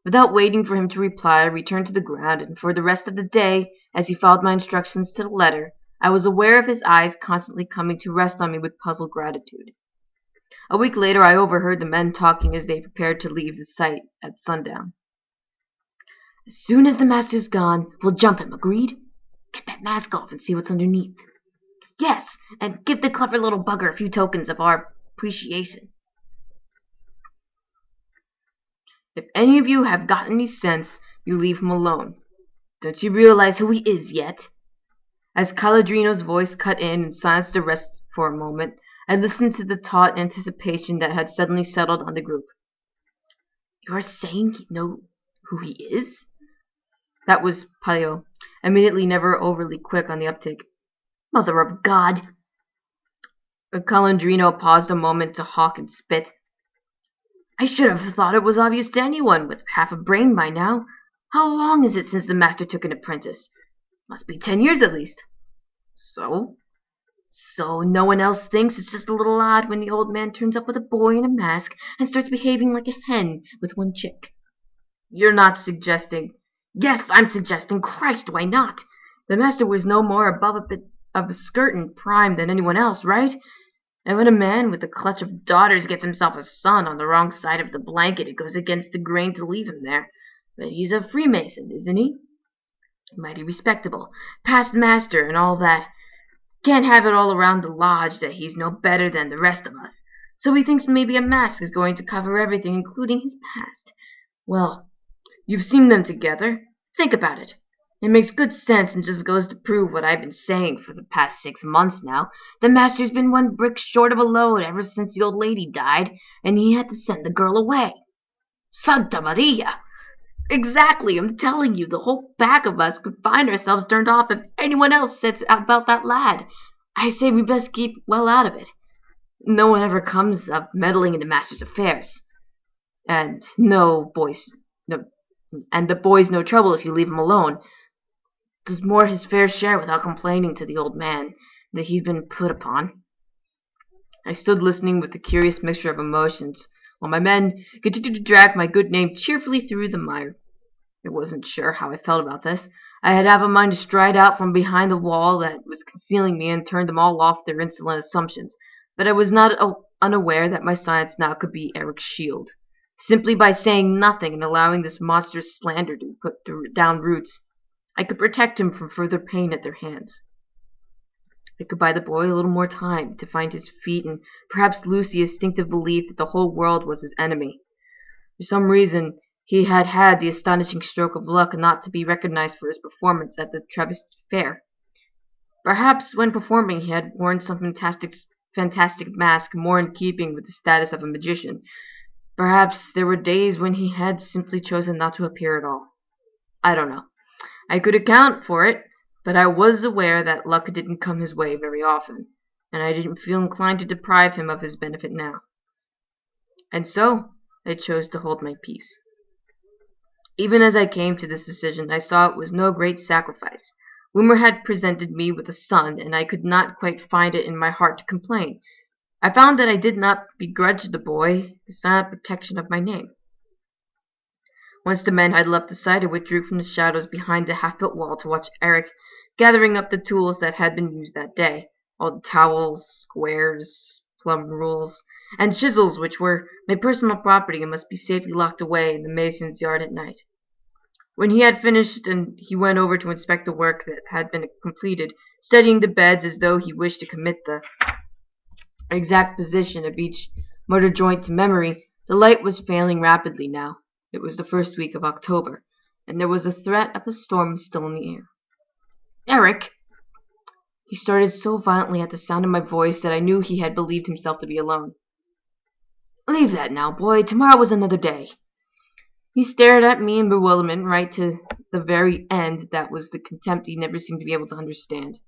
Without waiting for him to reply, I returned to the ground, and for the rest of the day, as he followed my instructions to the letter, I was aware of his eyes constantly coming to rest on me with puzzled gratitude. A week later, I overheard the men talking as they prepared to leave the site at sundown. As soon as the master's gone, we'll jump him, agreed? Get that mask off and see what's underneath. Yes, and give the clever little bugger a few tokens of our appreciation. If any of you have got any sense, you leave him alone. Don't you realize who he is yet? As Caladrino's voice cut in and silenced the rest for a moment, I listened to the taut anticipation that had suddenly settled on the group. You are saying you know who he is? That was Palio, immediately never overly quick on the uptake. Mother of God! Calandrino paused a moment to hawk and spit. I should have thought it was obvious to anyone with half a brain by now. How long is it since the master took an apprentice? Must be 10 years at least. So? So no one else thinks it's just a little odd when the old man turns up with a boy in a mask and starts behaving like a hen with one chick. You're not suggesting... Yes, I'm suggesting. Christ, why not? The master was no more above a bit of a skirt in prime than anyone else, right? And when a man with a clutch of daughters gets himself a son on the wrong side of the blanket, it goes against the grain to leave him there. But he's a Freemason, isn't he? Mighty respectable. Past master and all that. Can't have it all around the lodge that he's no better than the rest of us. So he thinks maybe a mask is going to cover everything, including his past. Well, you've seen them together. Think about it. It makes good sense and just goes to prove what I've been saying for the past 6 months now. The master's been one brick short of a load ever since the old lady died, and he had to send the girl away. Santa Maria! Exactly, I'm telling you, the whole pack of us could find ourselves turned off if anyone else says about that lad. I say we best keep well out of it. No one ever comes of meddling in the master's affairs. And the boy's no trouble if you leave him alone. Does more his fair share without complaining to the old man that he's been put upon. I stood listening with a curious mixture of emotions, while my men continued to drag my good name cheerfully through the mire. I wasn't sure how I felt about this. I had half a mind to stride out from behind the wall that was concealing me and turn them all off their insolent assumptions, but I was not unaware that my silence now could be Eric's shield. Simply by saying nothing and allowing this monstrous slander to put down roots, I could protect him from further pain at their hands. I could buy the boy a little more time to find his feet and perhaps lose the instinctive belief that the whole world was his enemy. For some reason, he had had the astonishing stroke of luck not to be recognized for his performance at the Trappist fair. Perhaps when performing he had worn some fantastic mask more in keeping with the status of a magician. Perhaps there were days when he had simply chosen not to appear at all. I don't know. I could account for it, but I was aware that luck didn't come his way very often, and I didn't feel inclined to deprive him of his benefit now. And so I chose to hold my peace. Even as I came to this decision, I saw it was no great sacrifice. Rumor had presented me with a son, and I could not quite find it in my heart to complain. I found that I did not begrudge the boy the silent protection of my name. Once the men had left the site, I withdrew from the shadows behind the half-built wall to watch Eric gathering up the tools that had been used that day, all the towels, squares, plumb rules, and chisels which were my personal property and must be safely locked away in the mason's yard at night. When he had finished, and he went over to inspect the work that had been completed, studying the beds as though he wished to commit the exact position of each mortar joint to memory, the light was failing rapidly now. It was the first week of October, and there was a threat of a storm still in the air. Eric! He started so violently at the sound of my voice that I knew he had believed himself to be alone. Leave that now, boy. Tomorrow was another day. He stared at me in bewilderment right to the very end. That was the contempt he never seemed to be able to understand.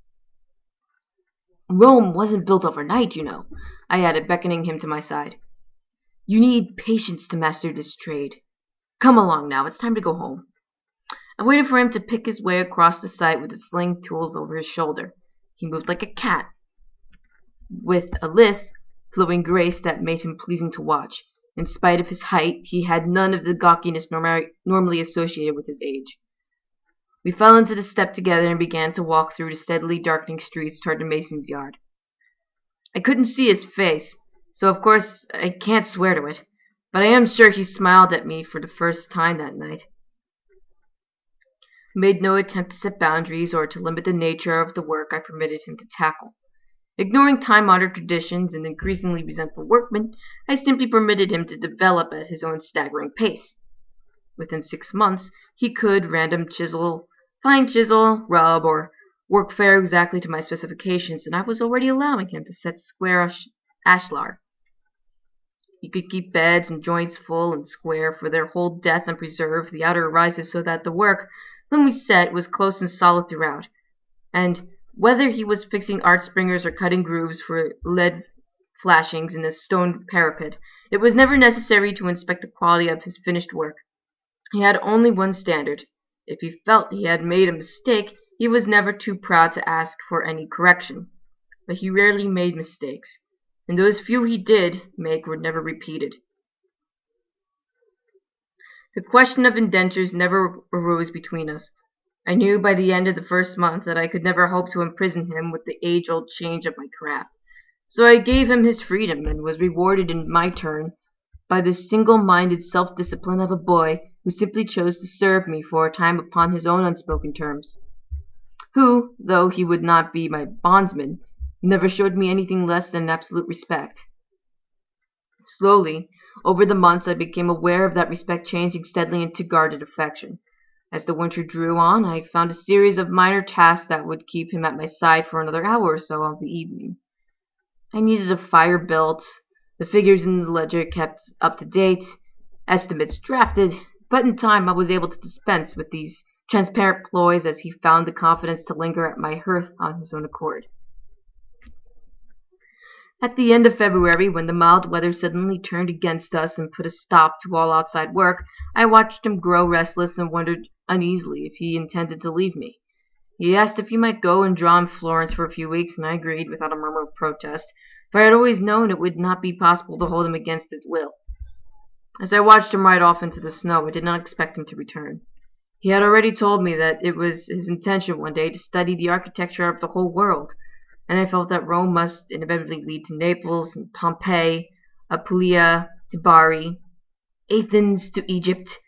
Rome wasn't built overnight, you know, I added, beckoning him to my side. You need patience to master this trade. Come along now, it's time to go home. I waited for him to pick his way across the site with the sling tools over his shoulder. He moved like a cat, with a lithe, flowing grace that made him pleasing to watch. In spite of his height, he had none of the gawkiness normally associated with his age. We fell into the step together and began to walk through the steadily darkening streets toward the mason's yard. I couldn't see his face, so of course I can't swear to it, but I am sure he smiled at me for the first time that night. He made no attempt to set boundaries or to limit the nature of the work I permitted him to tackle. Ignoring time-honored traditions and increasingly resentful workmen, I simply permitted him to develop at his own staggering pace. Within 6 months, he could fine chisel, rub, or work fair exactly to my specifications, and I was already allowing him to set square ashlar. He could keep beds and joints full and square for their whole depth and preserve the outer rises so that the work, when we set, was close and solid throughout. And whether he was fixing arch springers or cutting grooves for lead flashings in the stone parapet, it was never necessary to inspect the quality of his finished work. He had only one standard. If he felt he had made a mistake, he was never too proud to ask for any correction. But he rarely made mistakes, and those few he did make were never repeated. The question of indentures never arose between us. I knew by the end of the first month that I could never hope to imprison him with the age-old change of my craft. So I gave him his freedom and was rewarded in my turn by the single-minded self-discipline of a boy who simply chose to serve me for a time upon his own unspoken terms, who, though he would not be my bondsman, never showed me anything less than absolute respect. Slowly, over the months, I became aware of that respect changing steadily into guarded affection. As the winter drew on, I found a series of minor tasks that would keep him at my side for another hour or so of the evening. I needed a fire built, the figures in the ledger kept up to date, estimates drafted, but in time I was able to dispense with these transparent ploys as he found the confidence to linger at my hearth on his own accord. At the end of February, when the mild weather suddenly turned against us and put a stop to all outside work, I watched him grow restless and wondered uneasily if he intended to leave me. He asked if he might go and draw in Florence for a few weeks, and I agreed without a murmur of protest, for I had always known it would not be possible to hold him against his will. As I watched him ride off into the snow, I did not expect him to return. He had already told me that it was his intention one day to study the architecture of the whole world, and I felt that Rome must inevitably lead to Naples and Pompeii, Apulia to Bari, Athens to Egypt.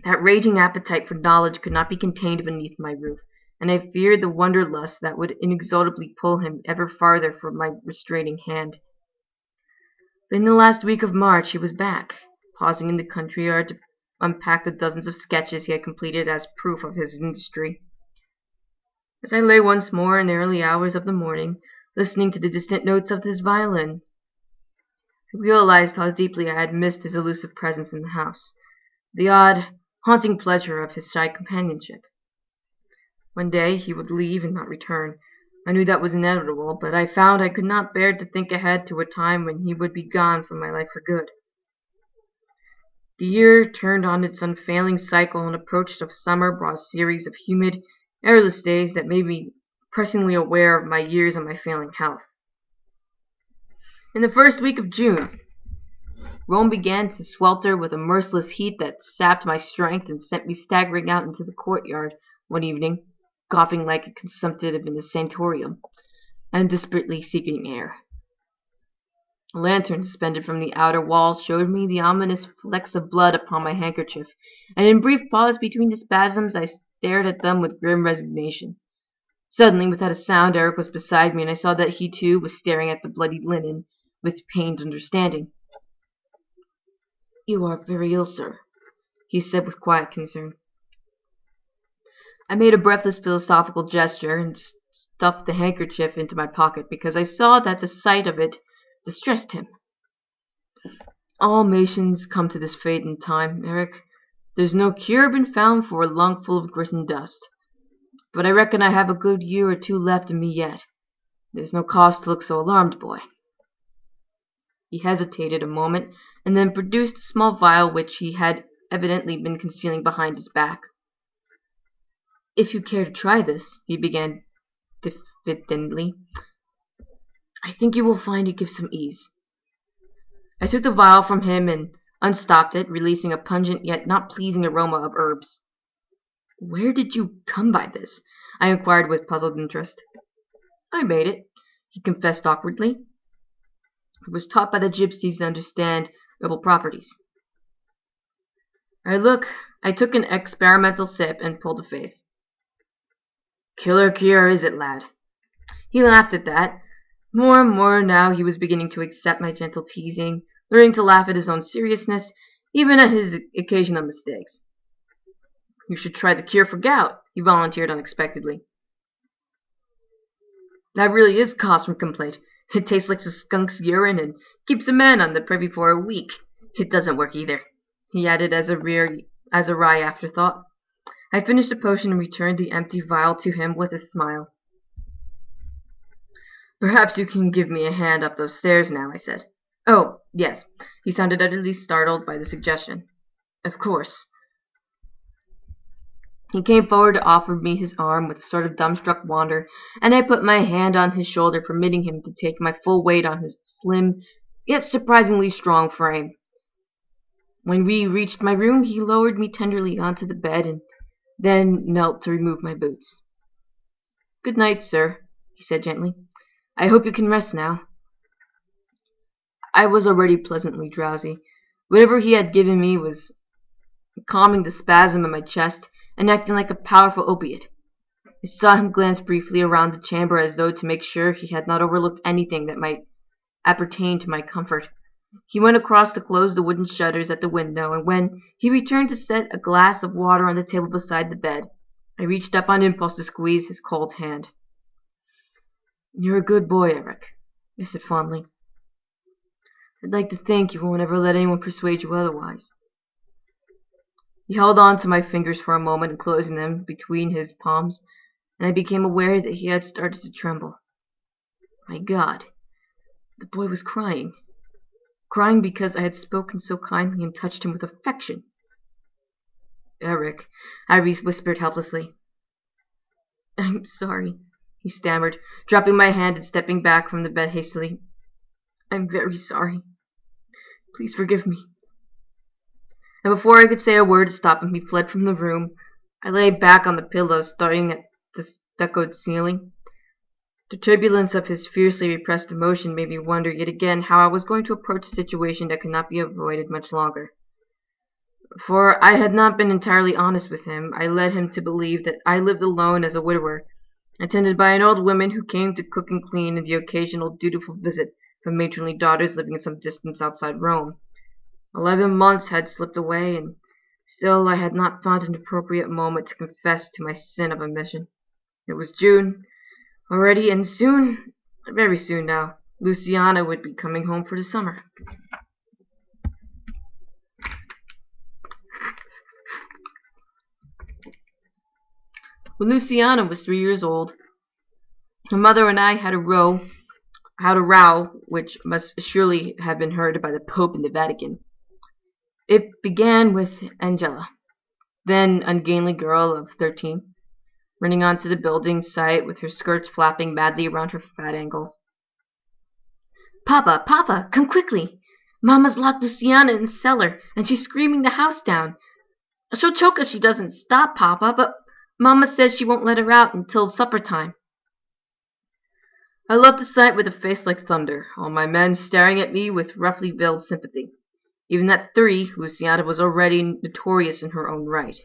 That raging appetite for knowledge could not be contained beneath my roof, and I feared the wanderlust that would inexorably pull him ever farther from my restraining hand. But in the last week of March he was back, pausing in the country yard to unpack the dozens of sketches he had completed as proof of his industry. As I lay once more in the early hours of the morning, listening to the distant notes of his violin, I realized how deeply I had missed his elusive presence in the house, the odd, haunting pleasure of his shy companionship. One day he would leave and not return. I knew that was inevitable, but I found I could not bear to think ahead to a time when he would be gone from my life for good. The year turned on its unfailing cycle, and approach of summer brought a series of humid, airless days that made me pressingly aware of my years and my failing health. In the first week of June, Rome began to swelter with a merciless heat that sapped my strength and sent me staggering out into the courtyard one evening, coughing like a consumptive in a sanatorium, and desperately seeking air. A lantern suspended from the outer wall showed me the ominous flecks of blood upon my handkerchief, and in brief pause between the spasms I stared at them with grim resignation. Suddenly, without a sound, Eric was beside me, and I saw that he too was staring at the bloody linen with pained understanding. "You are very ill, sir," he said with quiet concern. I made a breathless philosophical gesture and stuffed the handkerchief into my pocket because I saw that the sight of it distressed him. "All nations come to this fate in time, Eric. There's no cure been found for a lung full of grit and dust. But I reckon I have a good year or two left in me yet. There's no cause to look so alarmed, boy." He hesitated a moment, and then produced a small vial which he had evidently been concealing behind his back. "If you care to try this," he began diffidently, I think you will find it gives some ease. I took the vial from him and unstopped it, releasing a pungent yet not pleasing aroma of herbs. Where did you come by this? I inquired with puzzled interest. I made it, he confessed awkwardly. I was taught by the gypsies to understand herbal properties. I took an experimental sip and pulled a face. Killer cure, is it, lad? He laughed at that. More and more now he was beginning to accept my gentle teasing, learning to laugh at his own seriousness, even at his occasional mistakes. You should try the cure for gout, he volunteered unexpectedly. That really is cause for complaint. It tastes like a skunk's urine and keeps a man on the privy for a week. It doesn't work either, he added as a wry afterthought. I finished the potion and returned the empty vial to him with a smile. Perhaps you can give me a hand up those stairs now, I said. Oh, yes. He sounded utterly startled by the suggestion. Of course. He came forward to offer me his arm with a sort of dumbstruck wonder, and I put my hand on his shoulder, permitting him to take my full weight on his slim, yet surprisingly strong frame. When we reached my room, he lowered me tenderly onto the bed and then knelt to remove my boots. Good night, sir, he said gently. I hope you can rest now. I was already pleasantly drowsy. Whatever he had given me was calming the spasm in my chest and acting like a powerful opiate. I saw him glance briefly around the chamber as though to make sure he had not overlooked anything that might appertain to my comfort. He went across to close the wooden shutters at the window, and when he returned to set a glass of water on the table beside the bed, I reached up on impulse to squeeze his cold hand. You're a good boy, Eric, I said fondly. I'd like to think you won't ever let anyone persuade you otherwise. He held on to my fingers for a moment, enclosing them between his palms, and I became aware that he had started to tremble. My God, the boy was crying. Crying because I had spoken so kindly and touched him with affection. Eric, I whispered helplessly. I'm sorry, he stammered, dropping my hand and stepping back from the bed hastily. I'm very sorry. Please forgive me. And before I could say a word to stop him, he fled from the room. I lay back on the pillow, staring at the stuccoed ceiling. The turbulence of his fiercely repressed emotion made me wonder yet again how I was going to approach a situation that could not be avoided much longer. For I had not been entirely honest with him. I led him to believe that I lived alone as a widower, attended by an old woman who came to cook and clean, and the occasional dutiful visit from matronly daughters living at some distance outside Rome. 11 months had slipped away, and still I had not found an appropriate moment to confess to my sin of omission. It was June already, and soon, very soon now, Luciana would be coming home for the summer. When Luciana was 3 years old, her mother and I had a row which must surely have been heard by the Pope in the Vatican. It began with Angela, then ungainly girl of 13, running onto the building site with her skirts flapping madly around her fat ankles. Papa, Papa, come quickly! Mama's locked Luciana in the cellar, and she's screaming the house down. She'll choke if she doesn't stop, Papa, but Mama says she won't let her out until supper time. I left the sight with a face like thunder, all my men staring at me with roughly veiled sympathy. Even at 3, Luciana was already notorious in her own right.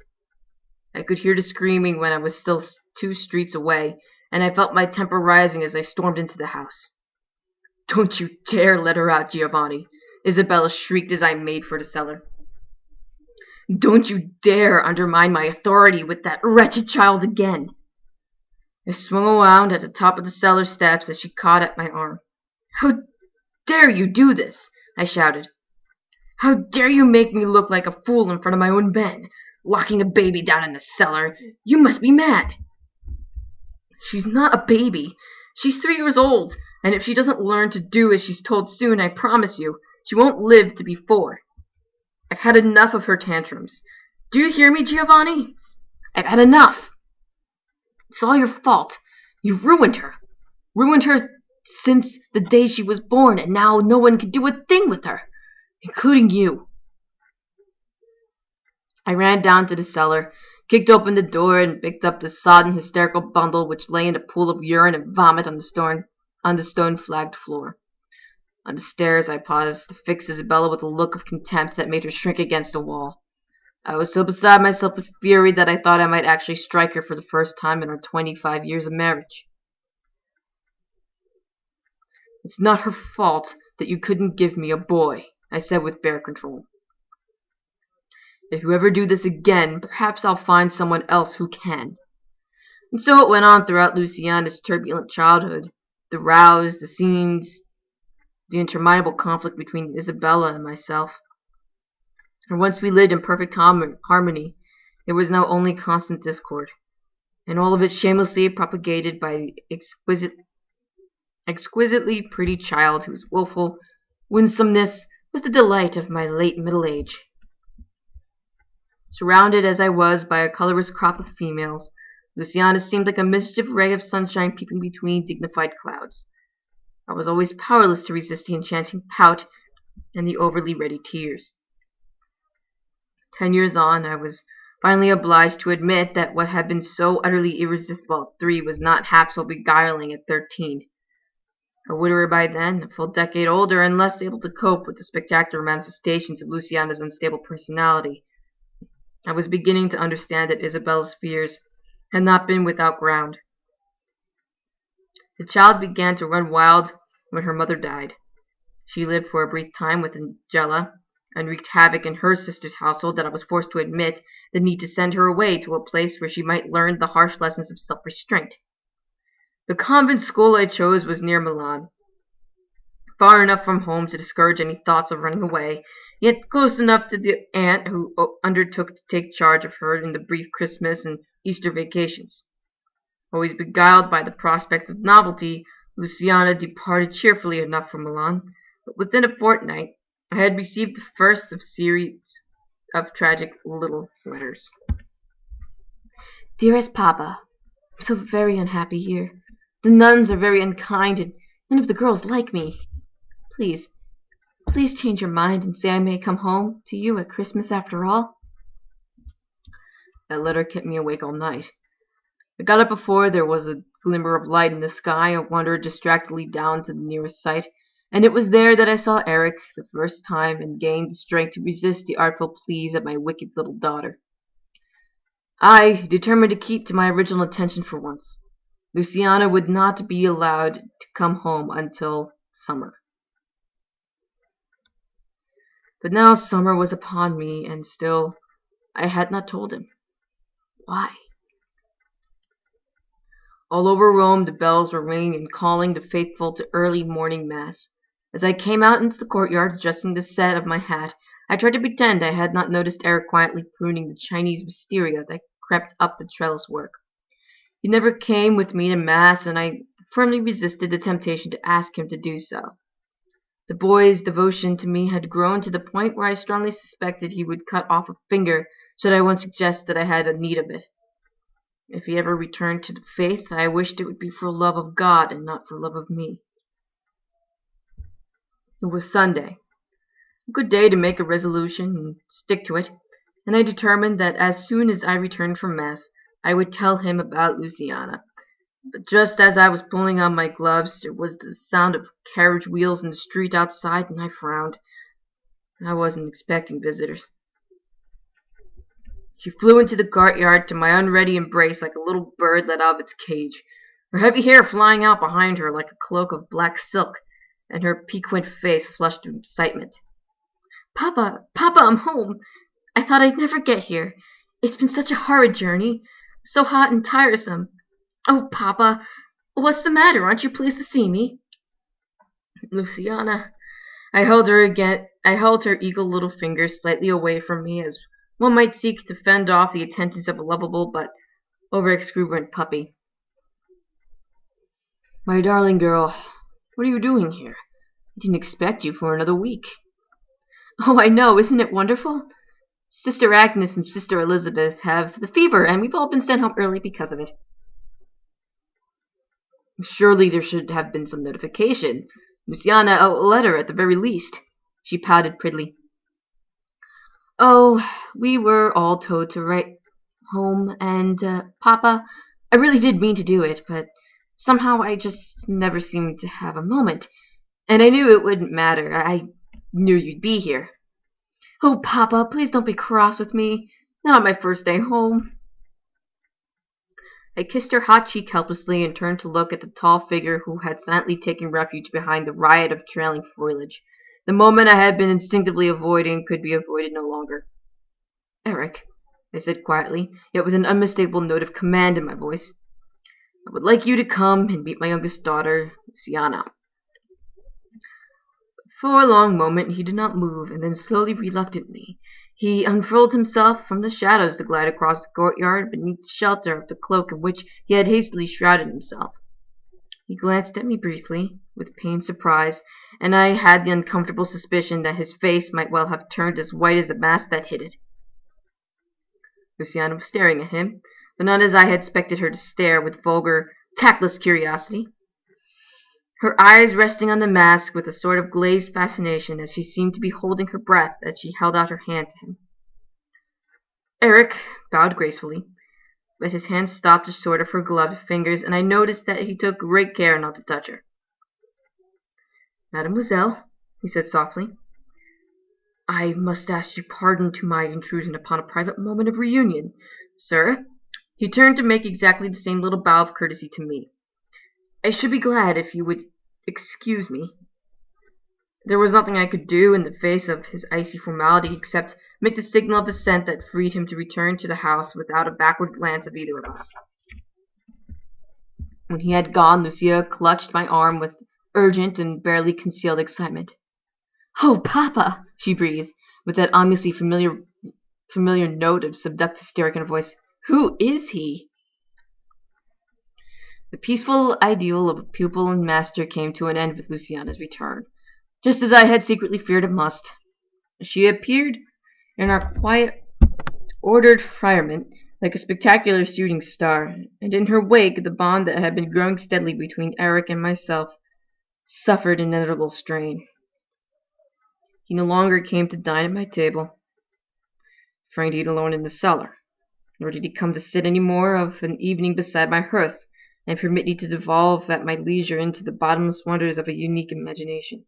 I could hear the screaming when I was still 2 streets away, and I felt my temper rising as I stormed into the house. Don't you dare let her out, Giovanni, Isabella shrieked as I made for the cellar. Don't you dare undermine my authority with that wretched child again. I swung around at the top of the cellar steps as she caught at my arm. How dare you do this? I shouted. How dare you make me look like a fool in front of my own men, locking a baby down in the cellar? You must be mad. She's not a baby. She's 3 years old, and if she doesn't learn to do as she's told soon, I promise you, she won't live to be 4. I've had enough of her tantrums. Do you hear me, Giovanni? I've had enough. It's all your fault. You've ruined her. Ruined her since the day she was born, and now no one can do a thing with her, including you." I ran down to the cellar, kicked open the door, and picked up the sodden, hysterical bundle which lay in a pool of urine and vomit on the stone-flagged floor. On the stairs I paused to fix Isabella with a look of contempt that made her shrink against a wall. I was so beside myself with fury that I thought I might actually strike her for the first time in our 25 years of marriage. "It's not her fault that you couldn't give me a boy," I said with bare control. "If you ever do this again, perhaps I'll find someone else who can." And so it went on throughout Luciana's turbulent childhood. The rows, the scenes, the interminable conflict between Isabella and myself. For once we lived in perfect harmony, there was now only constant discord, and all of it shamelessly propagated by the exquisitely pretty child whose willful winsomeness was the delight of my late middle age. Surrounded as I was by a colorless crop of females, Luciana seemed like a mischief ray of sunshine peeping between dignified clouds. I was always powerless to resist the enchanting pout and the overly ready tears. 10 years on, I was finally obliged to admit that what had been so utterly irresistible at 3 was not half so beguiling at 13. A widower by then, a full decade older, and less able to cope with the spectacular manifestations of Luciana's unstable personality, I was beginning to understand that Isabella's fears had not been without ground. The child began to run wild when her mother died. She lived for a brief time with Angela, and wreaked havoc in her sister's household that I was forced to admit the need to send her away to a place where she might learn the harsh lessons of self-restraint. The convent school I chose was near Milan, far enough from home to discourage any thoughts of running away, yet close enough to the aunt who undertook to take charge of her in the brief Christmas and Easter vacations. Always beguiled by the prospect of novelty, Luciana departed cheerfully enough from Milan, but within a fortnight I had received the first of series of tragic little letters. "Dearest Papa, I'm so very unhappy here. The nuns are very unkind, and none of the girls like me. Please change your mind and say I may come home to you at Christmas after all." That letter kept me awake all night. I got up before there was a glimmer of light in the sky and wandered distractedly down to the nearest site, and it was there that I saw Eric the first time and gained the strength to resist the artful pleas of my wicked little daughter. I determined to keep to my original intention for once. Luciana would not be allowed to come home until summer. But now summer was upon me, and still I had not told him. Why? All over Rome the bells were ringing and calling the faithful to early morning mass. As I came out into the courtyard, adjusting the set of my hat, I tried to pretend I had not noticed Eric quietly pruning the Chinese wisteria that crept up the trellis work. He never came with me to mass, and I firmly resisted the temptation to ask him to do so. The boy's devotion to me had grown to the point where I strongly suspected he would cut off a finger should I once suggest that I had a need of it. If he ever returned to the faith, I wished it would be for love of God and not for love of me. It was Sunday, a good day to make a resolution and stick to it, and I determined that as soon as I returned from mass, I would tell him about Luciana. But just as I was pulling on my gloves, there was the sound of carriage wheels in the street outside, and I frowned. I wasn't expecting visitors. She flew into the courtyard to my unready embrace like a little bird let out of its cage, her heavy hair flying out behind her like a cloak of black silk, and her piquant face flushed with excitement. Papa, I'm home. I thought I'd never get here. It's been such a horrid journey, so hot and tiresome. Oh, Papa, what's the matter? Aren't you pleased to see me?" "Luciana." I held her eagle little fingers slightly away from me, as one might seek to fend off the attentions of a lovable but over-exuberant puppy. "My darling girl, what are you doing here? I didn't expect you for another week." "Oh, I know. Isn't it wonderful? Sister Agnes and Sister Elizabeth have the fever, and we've all been sent home early because of it." Surely there should have been some notification. Luciana, a letter at the very least. She pouted prettily. Oh, we were all told to write home, and, Papa, I really did mean to do it, but somehow I just never seemed to have a moment. And I knew it wouldn't matter. I knew you'd be here. Oh, Papa, please don't be cross with me. Not on my first day home. I kissed her hot cheek helplessly and turned to look at the tall figure who had silently taken refuge behind the riot of trailing foliage. The moment I had been instinctively avoiding could be avoided no longer. Eric, I said quietly, yet with an unmistakable note of command in my voice, I would like you to come and meet my youngest daughter, Luciana. For a long moment he did not move, and then slowly, reluctantly, he unfurled himself from the shadows to glide across the courtyard beneath the shelter of the cloak in which he had hastily shrouded himself. He glanced at me briefly, with pained surprise, and I had the uncomfortable suspicion that his face might well have turned as white as the mask that hid it. Luciana was staring at him, but not as I had expected her to stare, with vulgar, tactless curiosity. Her eyes resting on the mask with a sort of glazed fascination, as she seemed to be holding her breath as she held out her hand to him. Eric bowed gracefully, but his hand stopped short of her gloved fingers, and I noticed that he took great care not to touch her. Mademoiselle, he said softly, I must ask your pardon to my intrusion upon a private moment of reunion. Sir, he turned to make exactly the same little bow of courtesy to me. I should be glad if you would excuse me. There was nothing I could do in the face of his icy formality except make the signal of assent that freed him to return to the house without a backward glance of either of us. When he had gone, Lucia clutched my arm with urgent and barely concealed excitement. "Oh, Papa!" she breathed, with that ominously familiar note of subdued hysteria in her voice. "Who is he?" The peaceful ideal of a pupil and master came to an end with Luciana's return, just as I had secretly feared it must. She appeared in our quiet, ordered firmament like a spectacular shooting star, and in her wake the bond that had been growing steadily between Eric and myself suffered an inevitable strain. He no longer came to dine at my table, for to eat alone in the cellar, nor did he come to sit any more of an evening beside my hearth, and permit me to devolve at my leisure into the bottomless wonders of a unique imagination.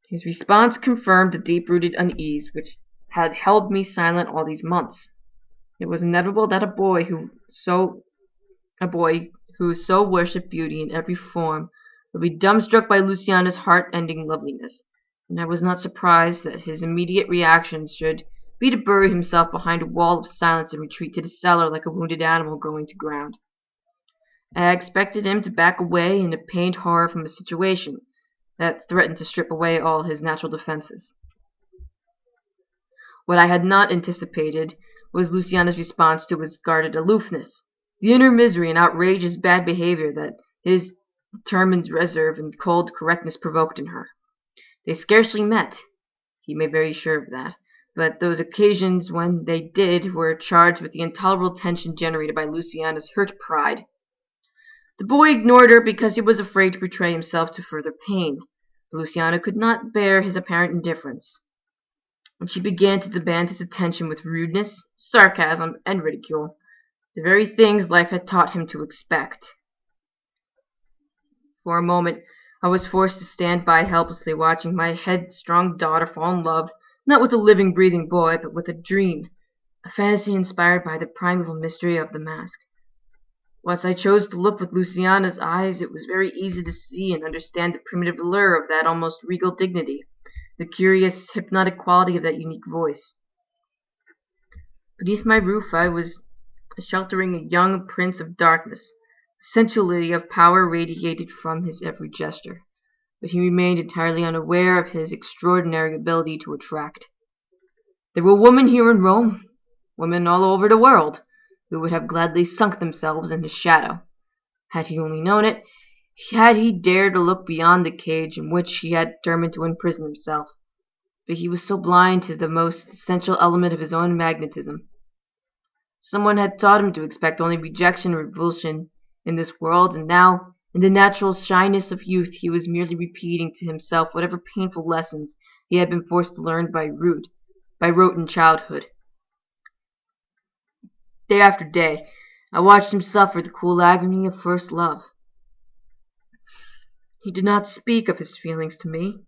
His response confirmed the deep-rooted unease which had held me silent all these months. It was inevitable that a boy who so worshipped beauty in every form would be dumbstruck by Luciana's heart-ending loveliness, and I was not surprised that his immediate reaction should be to bury himself behind a wall of silence and retreat to the cellar like a wounded animal going to ground. I expected him to back away in a pained horror from a situation that threatened to strip away all his natural defenses. What I had not anticipated was Luciana's response to his guarded aloofness, the inner misery and outrageous bad behavior that his determined reserve and cold correctness provoked in her. They scarcely met, he may be very sure of that, but those occasions when they did were charged with the intolerable tension generated by Luciana's hurt pride. The boy ignored her because he was afraid to betray himself to further pain. Luciana could not bear his apparent indifference, and she began to demand his attention with rudeness, sarcasm, and ridicule, the very things life had taught him to expect. For a moment, I was forced to stand by helplessly watching my headstrong daughter fall in love, not with a living, breathing boy, but with a dream, a fantasy inspired by the primeval mystery of the mask. Once I chose to look with Luciana's eyes, it was very easy to see and understand the primitive allure of that almost regal dignity, the curious, hypnotic quality of that unique voice. Beneath my roof I was sheltering a young prince of darkness. The sensuality of power radiated from his every gesture, but he remained entirely unaware of his extraordinary ability to attract. There were women here in Rome, women all over the world, who would have gladly sunk themselves in his shadow. Had he only known it, had he dared to look beyond the cage in which he had determined to imprison himself. But he was so blind to the most essential element of his own magnetism. Someone had taught him to expect only rejection and revulsion in this world, and now, in the natural shyness of youth, he was merely repeating to himself whatever painful lessons he had been forced to learn by rote in childhood. Day after day, I watched him suffer the cool agony of first love. He did not speak of his feelings to me.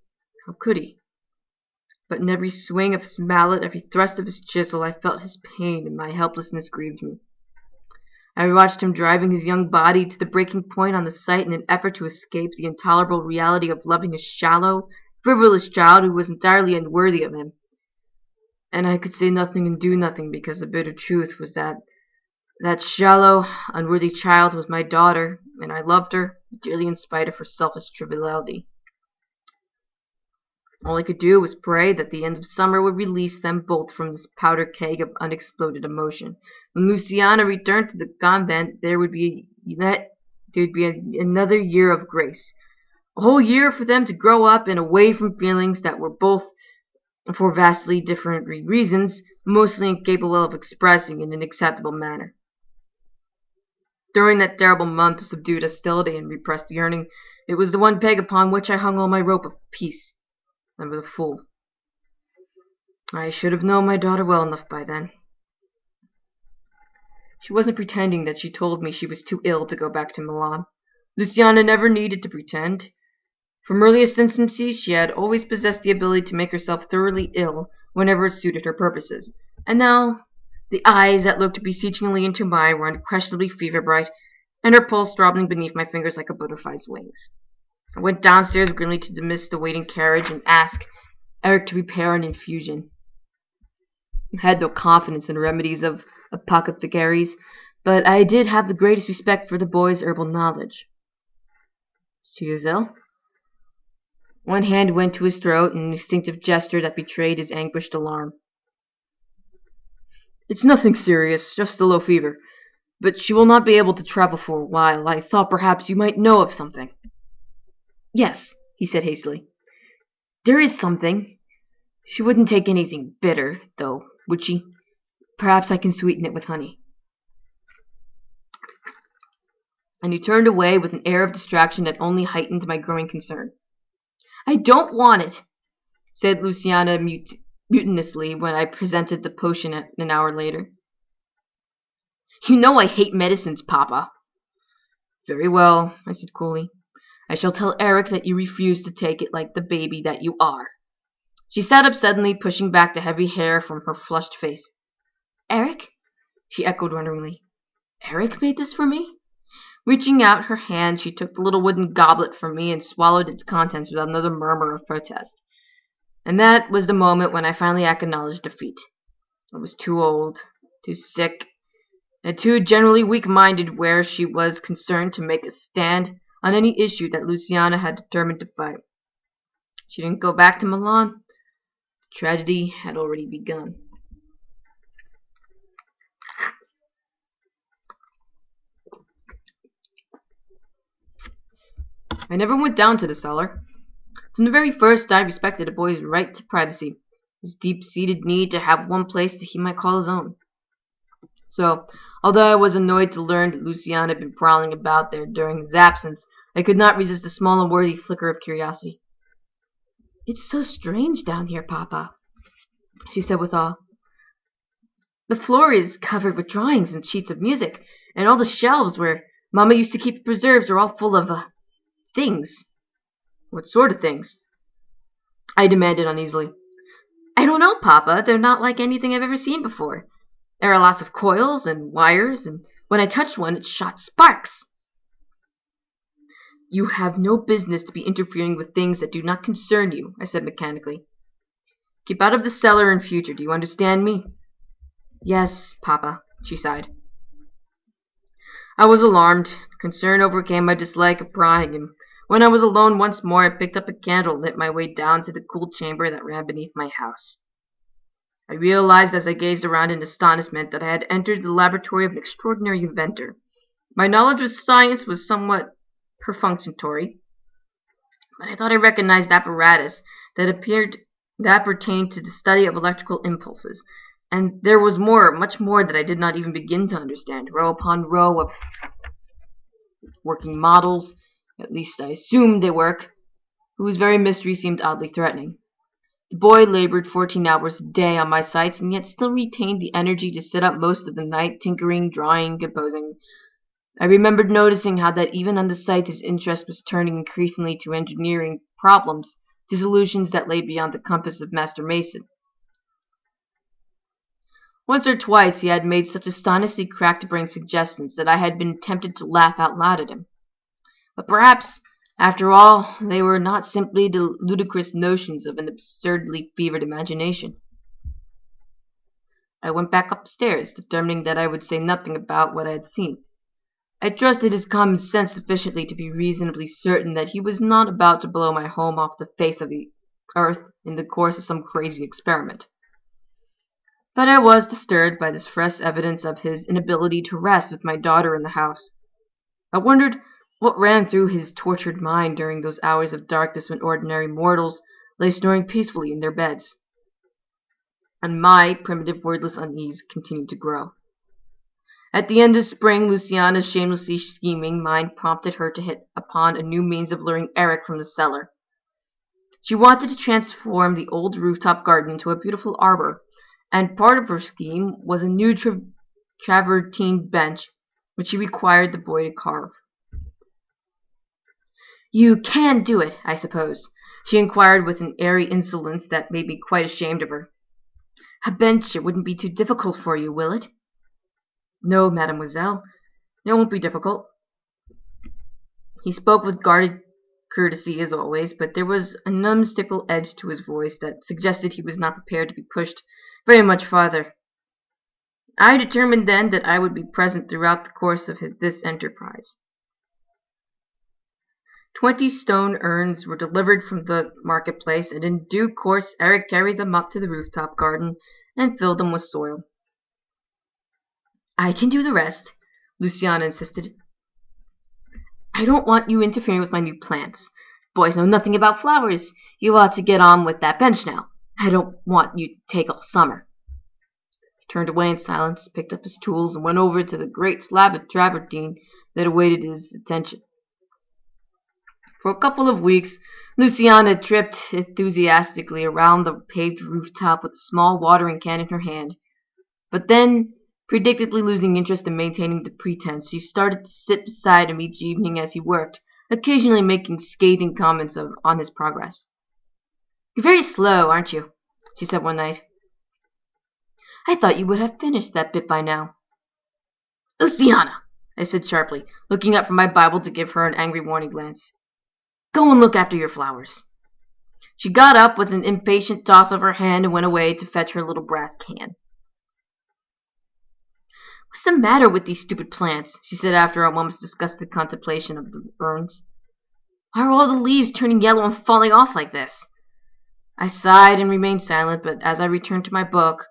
How could he? But in every swing of his mallet, every thrust of his chisel, I felt his pain, and my helplessness grieved me. I watched him driving his young body to the breaking point on the sight in an effort to escape the intolerable reality of loving a shallow, frivolous child who was entirely unworthy of him. And I could say nothing and do nothing, because the bitter truth was that shallow, unworthy child was my daughter, and I loved her dearly in spite of her selfish triviality. All I could do was pray that the end of summer would release them both from this powder keg of unexploded emotion. When Luciana returned to the convent, there would be another year of grace. A whole year for them to grow up and away from feelings that were both, for vastly different reasons, mostly incapable of expressing in an acceptable manner. During that terrible month of subdued hostility and repressed yearning, it was the one peg upon which I hung all my rope of peace. I was a fool. I should have known my daughter well enough by then. She wasn't pretending that she told me she was too ill to go back to Milan. Luciana never needed to pretend. From earliest infancy, she had always possessed the ability to make herself thoroughly ill whenever it suited her purposes. And now, the eyes that looked beseechingly into mine were unquestionably fever-bright, and her pulse throbbing beneath my fingers like a butterfly's wings. I went downstairs grimly to dismiss the waiting carriage and ask Eric to prepare an infusion. I had no confidence in the remedies of apothecaries, but I did have the greatest respect for the boy's herbal knowledge. She is ill? One hand went to his throat in an instinctive gesture that betrayed his anguished alarm. It's nothing serious, just a low fever, but she will not be able to travel for a while. I thought perhaps you might know of something. Yes, he said hastily. There is something. She wouldn't take anything bitter, though, would she? Perhaps I can sweeten it with honey. And he turned away with an air of distraction that only heightened my growing concern. I don't want it, said Luciana mutinously when I presented the potion an hour later. You know I hate medicines, Papa. Very well, I said coolly. I shall tell Eric that you refuse to take it like the baby that you are. She sat up suddenly, pushing back the heavy hair from her flushed face. Eric? She echoed wonderingly. Eric made this for me? Reaching out her hand, she took the little wooden goblet from me and swallowed its contents without another murmur of protest. And that was the moment when I finally acknowledged defeat. I was too old, too sick, and too generally weak-minded where she was concerned to make a stand on any issue that Luciana had determined to fight. She didn't go back to Milan. The tragedy had already begun. I never went down to the cellar. From the very first, I respected a boy's right to privacy, his deep-seated need to have one place that he might call his own. So, although I was annoyed to learn that Luciana had been prowling about there during his absence, I could not resist a small and worthy flicker of curiosity. It's so strange down here, Papa, she said with awe. The floor is covered with drawings and sheets of music, and all the shelves where Mama used to keep preserves are all full of, things. What sort of things? I demanded uneasily. I don't know, Papa. They're not like anything I've ever seen before. There are lots of coils and wires, and when I touched one, it shot sparks. You have no business to be interfering with things that do not concern you, I said mechanically. Keep out of the cellar in future, do you understand me? Yes, Papa, she sighed. I was alarmed. Concern overcame my dislike of prying, and when I was alone once more, I picked up a candle and lit my way down to the cool chamber that ran beneath my house. I realized as I gazed around in astonishment that I had entered the laboratory of an extraordinary inventor. My knowledge of science was somewhat perfunctory, but I thought I recognized apparatus that pertained to the study of electrical impulses, and there was more, much more that I did not even begin to understand, row upon row of Working models, at least I assumed they work, whose very mystery seemed oddly threatening. The boy labored 14 hours a day on my sites and yet still retained the energy to sit up most of the night, tinkering, drawing, composing. I remembered noticing how that even on the site his interest was turning increasingly to engineering problems, to solutions that lay beyond the compass of Master Mason. Once or twice he had made such astonishingly cracked-brained suggestions that I had been tempted to laugh out loud at him. But perhaps, after all, they were not simply the ludicrous notions of an absurdly fevered imagination. I went back upstairs, determining that I would say nothing about what I had seen. I trusted his common sense sufficiently to be reasonably certain that he was not about to blow my home off the face of the earth in the course of some crazy experiment. But I was disturbed by this fresh evidence of his inability to rest with my daughter in the house. I wondered what ran through his tortured mind during those hours of darkness when ordinary mortals lay snoring peacefully in their beds. And my primitive wordless unease continued to grow. At the end of spring, Luciana's shamelessly scheming mind prompted her to hit upon a new means of luring Eric from the cellar. She wanted to transform the old rooftop garden into a beautiful arbor, and part of her scheme was a new travertine bench, which she required the boy to carve. "You can do it, I suppose?" she inquired with an airy insolence that made me quite ashamed of her. "A bench, it wouldn't be too difficult for you, will it?" "No, mademoiselle, it won't be difficult." He spoke with guarded courtesy as always, but there was an unmistakable edge to his voice that suggested he was not prepared to be pushed very much farther. I determined then that I would be present throughout the course of this enterprise. 20 stone urns were delivered from the marketplace, and in due course Eric carried them up to the rooftop garden and filled them with soil. "I can do the rest," Luciana insisted. "I don't want you interfering with my new plants. Boys know nothing about flowers. You ought to get on with that bench now. I don't want you to take all summer." He turned away in silence, picked up his tools, and went over to the great slab of travertine that awaited his attention. For a couple of weeks, Luciana tripped enthusiastically around the paved rooftop with a small watering can in her hand. But then, predictably losing interest in maintaining the pretense, she started to sit beside him each evening as he worked, occasionally making scathing comments on his progress. "You're very slow, aren't you?" she said one night. "I thought you would have finished that bit by now." "Luciana," I said sharply, looking up from my Bible to give her an angry warning glance. "Go and look after your flowers." She got up with an impatient toss of her hand and went away to fetch her little brass can. "What's the matter with these stupid plants?" she said after a moment's disgusted contemplation of the urns. "Why are all the leaves turning yellow and falling off like this?" I sighed and remained silent, but as I returned to my book,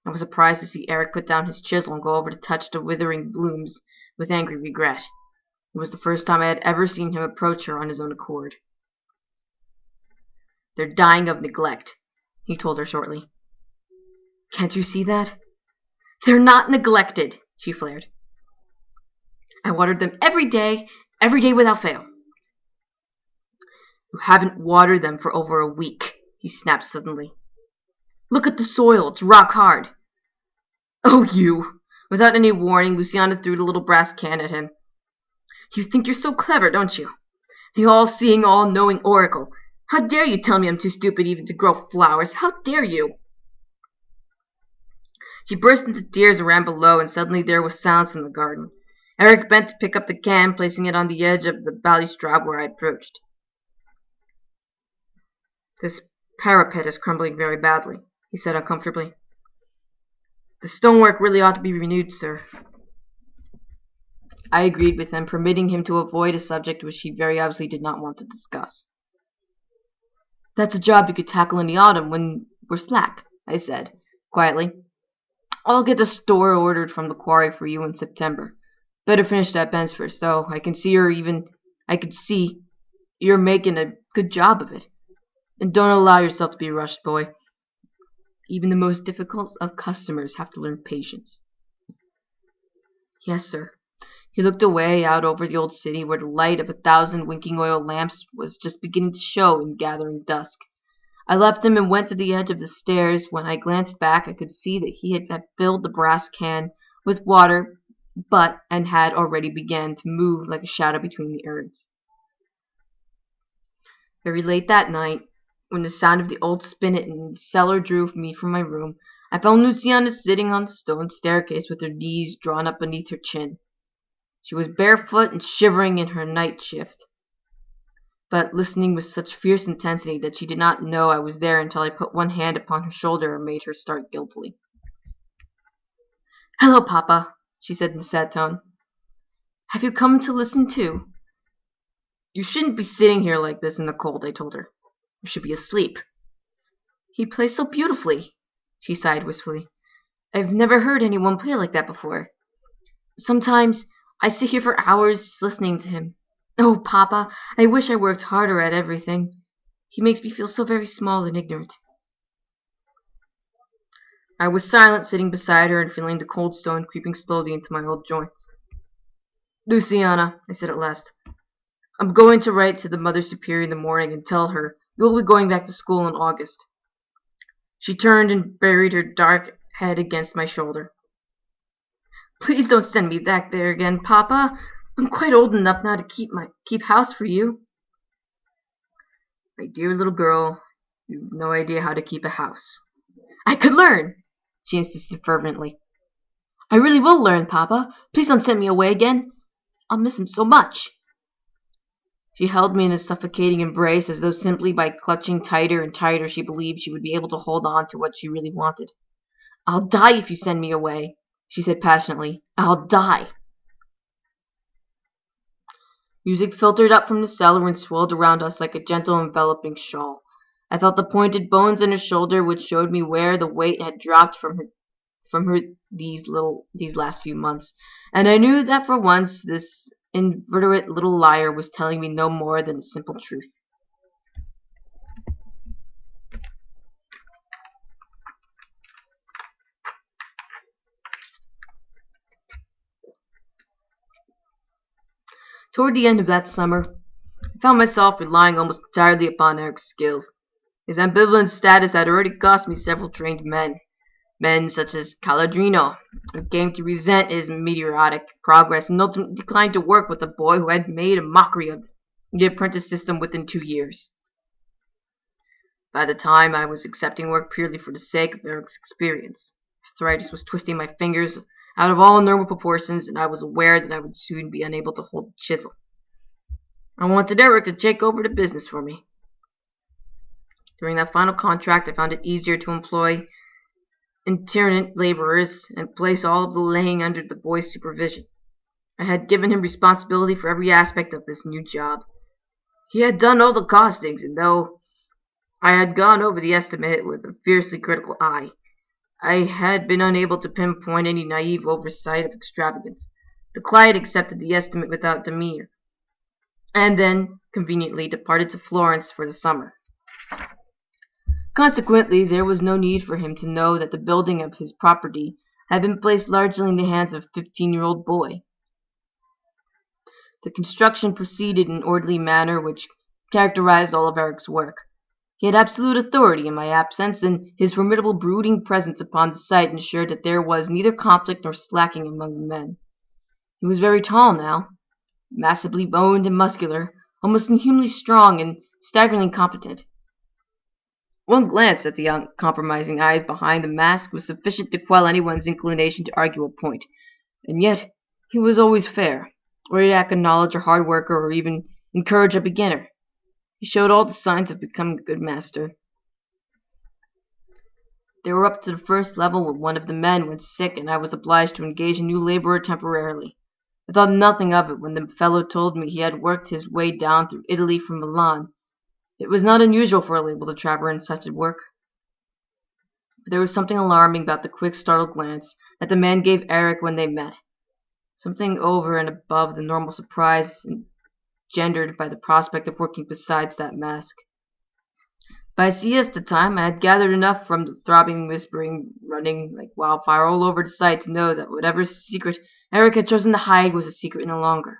I was surprised to see Eric put down his chisel and go over to touch the withering blooms with angry regret. It was the first time I had ever seen him approach her on his own accord. "They're dying of neglect," he told her shortly. "Can't you see that?" "They're not neglected," she flared. "I watered them every day without fail." "You haven't watered them for over a week," he snapped suddenly. "Look at the soil, it's rock hard." "Oh, you!" Without any warning, Luciana threw the little brass can at him. "You think you're so clever, don't you? The all-seeing, all-knowing oracle. How dare you tell me I'm too stupid even to grow flowers? How dare you?" She burst into tears and ran below, and suddenly there was silence in the garden. Eric bent to pick up the can, placing it on the edge of the balustrade where I approached. "This parapet is crumbling very badly," he said uncomfortably. "The stonework really ought to be renewed, sir." I agreed with him, permitting him to avoid a subject which he very obviously did not want to discuss. "That's a job you could tackle in the autumn when we're slack," I said, quietly. "I'll get the store ordered from the quarry for you in September. Better finish that bench first, though. I can see you're making a good job of it. And don't allow yourself to be rushed, boy. Even the most difficult of customers have to learn patience." "Yes, sir. He looked away out over the old city where the light of 1,000 winking oil lamps was just beginning to show in gathering dusk. I left him and went to the edge of the stairs. When I glanced back, I could see that he had filled the brass can with water, and had already begun to move like a shadow between the urns. Very late that night, when the sound of the old spinet in the cellar drew me from my room, I found Luciana sitting on the stone staircase with her knees drawn up beneath her chin. She was barefoot and shivering in her night shift, but listening with such fierce intensity that she did not know I was there until I put one hand upon her shoulder and made her start guiltily. "Hello, Papa," she said in a sad tone. "Have you come to listen too?" "You shouldn't be sitting here like this in the cold," I told her. "You should be asleep." "He plays so beautifully," she sighed wistfully. "I've never heard anyone play like that before. Sometimes I sit here for hours just listening to him. Oh, Papa, I wish I worked harder at everything. He makes me feel so very small and ignorant." I was silent, sitting beside her and feeling the cold stone creeping slowly into my old joints. "Luciana," I said at last, "I'm going to write to the Mother Superior in the morning and tell her you'll be going back to school in August." She turned and buried her dark head against my shoulder. "Please don't send me back there again, Papa. I'm quite old enough now to keep house for you." "My dear little girl, you've no idea how to keep a house." "I could learn," she insisted fervently. "I really will learn, Papa. Please don't send me away again. I'll miss him so much." She held me in a suffocating embrace, as though simply by clutching tighter and tighter she believed she would be able to hold on to what she really wanted. "I'll die if you send me away," she said passionately. "I'll die." Music filtered up from the cellar and swirled around us like a gentle enveloping shawl. I felt the pointed bones in her shoulder, which showed me where the weight had dropped from her these last few months, and I knew that for once this inveterate little liar was telling me no more than a simple truth. Toward the end of that summer, I found myself relying almost entirely upon Eric's skills. His ambivalent status had already cost me several trained men such as Caladrino, who came to resent his meteoric progress and ultimately declined to work with a boy who had made a mockery of the apprentice system within 2 years. By the time I was accepting work purely for the sake of Eric's experience, arthritis was twisting my fingers out of all normal proportions, and I was aware that I would soon be unable to hold the chisel. I wanted Eric to take over the business for me. During that final contract, I found it easier to employ itinerant laborers and place all of the laying under the boy's supervision. I had given him responsibility for every aspect of this new job. He had done all the costings, and though I had gone over the estimate with a fiercely critical eye, I had been unable to pinpoint any naive oversight of extravagance. The client accepted the estimate without demur, and then conveniently departed to Florence for the summer. Consequently, there was no need for him to know that the building of his property had been placed largely in the hands of a 15-year-old boy. The construction proceeded in an orderly manner which characterized all of Eric's work. He had absolute authority in my absence, and his formidable brooding presence upon the site ensured that there was neither conflict nor slacking among the men. He was very tall now, massively boned and muscular, almost inhumanly strong and staggeringly competent. One glance at the uncompromising eyes behind the mask was sufficient to quell anyone's inclination to argue a point, and yet he was always fair, ready to acknowledge a hard worker or even encourage a beginner. He showed all the signs of becoming a good master. They were up to the first level when one of the men went sick, and I was obliged to engage a new laborer temporarily. I thought nothing of it when the fellow told me he had worked his way down through Italy from Milan. It was not unusual for a label traveler in such work. But there was something alarming about the quick, startled glance that the man gave Eric when they met. Something over and above the normal surprise engendered by the prospect of working beside that mask. By siesta time, I had gathered enough from the throbbing, whispering, running like wildfire all over the site to know that whatever secret Eric had chosen to hide was a secret no longer.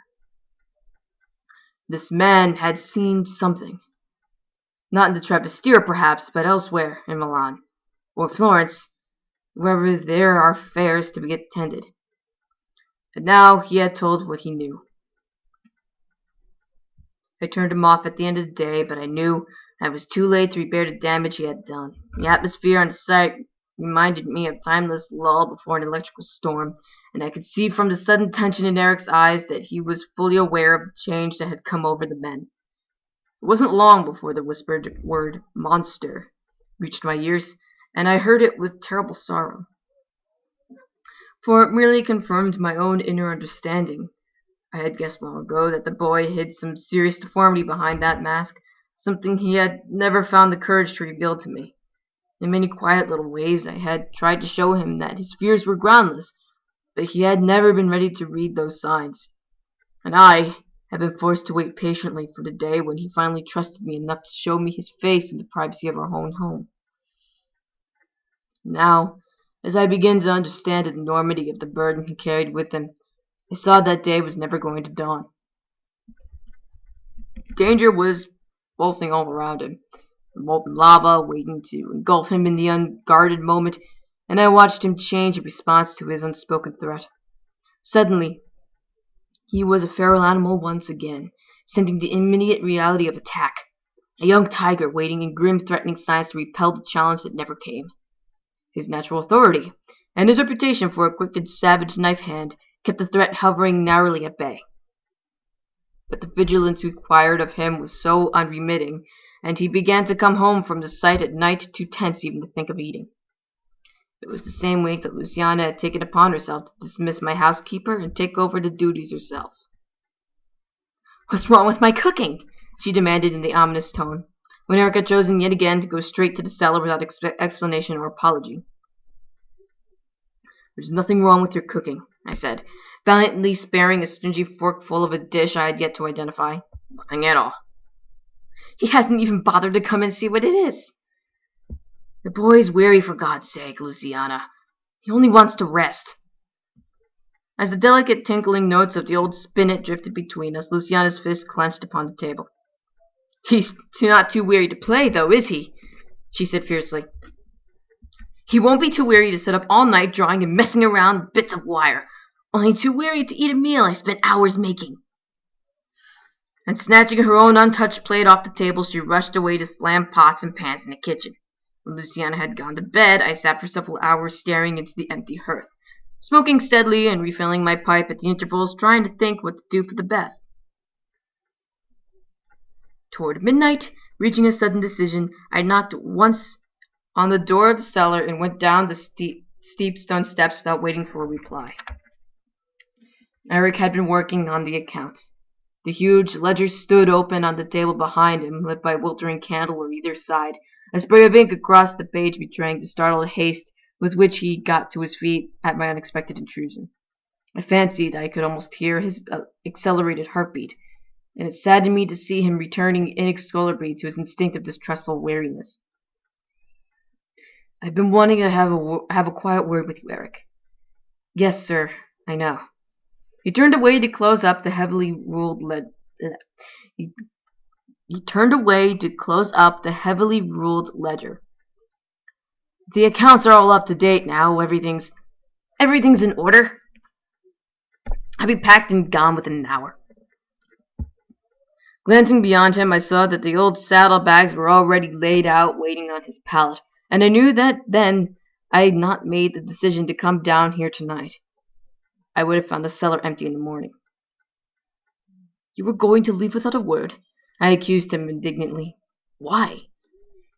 This man had seen something. Not in the Trappistier, perhaps, but elsewhere, in Milan, or Florence, wherever there are fairs to be attended. And now he had told what he knew. I turned him off at the end of the day, but I knew I was too late to repair the damage he had done. The atmosphere on site reminded me of a timeless lull before an electrical storm, and I could see from the sudden tension in Eric's eyes that he was fully aware of the change that had come over the men. It wasn't long before the whispered word "monster" reached my ears, and I heard it with terrible sorrow. For it merely confirmed my own inner understanding. I had guessed long ago that the boy hid some serious deformity behind that mask, something he had never found the courage to reveal to me. In many quiet little ways I had tried to show him that his fears were groundless, but he had never been ready to read those signs. And I had been forced to wait patiently for the day when he finally trusted me enough to show me his face in the privacy of our own home. Now, as I began to understand the enormity of the burden he carried with him, I saw that day was never going to dawn. Danger was pulsing all around him, the molten lava waiting to engulf him in the unguarded moment, and I watched him change in response to his unspoken threat. Suddenly, he was a feral animal once again, sensing the immediate reality of attack, a young tiger waiting in grim, threatening signs to repel the challenge that never came. His natural authority, and his reputation for a quick and savage knife hand, kept the threat hovering narrowly at bay. But the vigilance required of him was so unremitting, and he began to come home from the sight at night too tense even to think of eating. It was the same week that Luciana had taken upon herself to dismiss my housekeeper and take over the duties herself. "What's wrong with my cooking?" she demanded in the ominous tone, when Eric had chosen yet again to go straight to the cellar without explanation or apology. "There's nothing wrong with your cooking," I said, valiantly sparing a stingy forkful of a dish I had yet to identify. "Nothing at all." "He hasn't even bothered to come and see what it is." "The boy's weary, for God's sake, Luciana. He only wants to rest." As the delicate tinkling notes of the old spinet drifted between us, Luciana's fist clenched upon the table. "He's not too weary to play, though, is he?" she said fiercely. "He won't be too weary to sit up all night drawing and messing around with bits of wire. Only too weary to eat a meal I spent hours making." And snatching her own untouched plate off the table, she rushed away to slam pots and pans in the kitchen. When Luciana had gone to bed, I sat for several hours staring into the empty hearth, smoking steadily and refilling my pipe at the intervals, trying to think what to do for the best. Toward midnight, reaching a sudden decision, I knocked once on the door of the cellar and went down the steep stone steps without waiting for a reply. Eric had been working on the accounts. The huge ledger stood open on the table behind him, lit by a weltering candle on either side, a spray of ink across the page betraying the startled haste with which he got to his feet at my unexpected intrusion. I fancied I could almost hear his accelerated heartbeat, and it saddened me to see him returning inexorably to his instinctive distrustful wariness. "I've been wanting to have a quiet word with you, Eric." "Yes, sir, I know." He turned away to close up the heavily ruled ledger. "The accounts are all up to date now. Everything's in order. I'll be packed and gone within an hour." Glancing beyond him, I saw that the old saddlebags were already laid out, waiting on his pallet, and I knew that then I had not made the decision to come down here tonight, I would have found the cellar empty in the morning. "You were going to leave without a word?" I accused him indignantly. "Why?"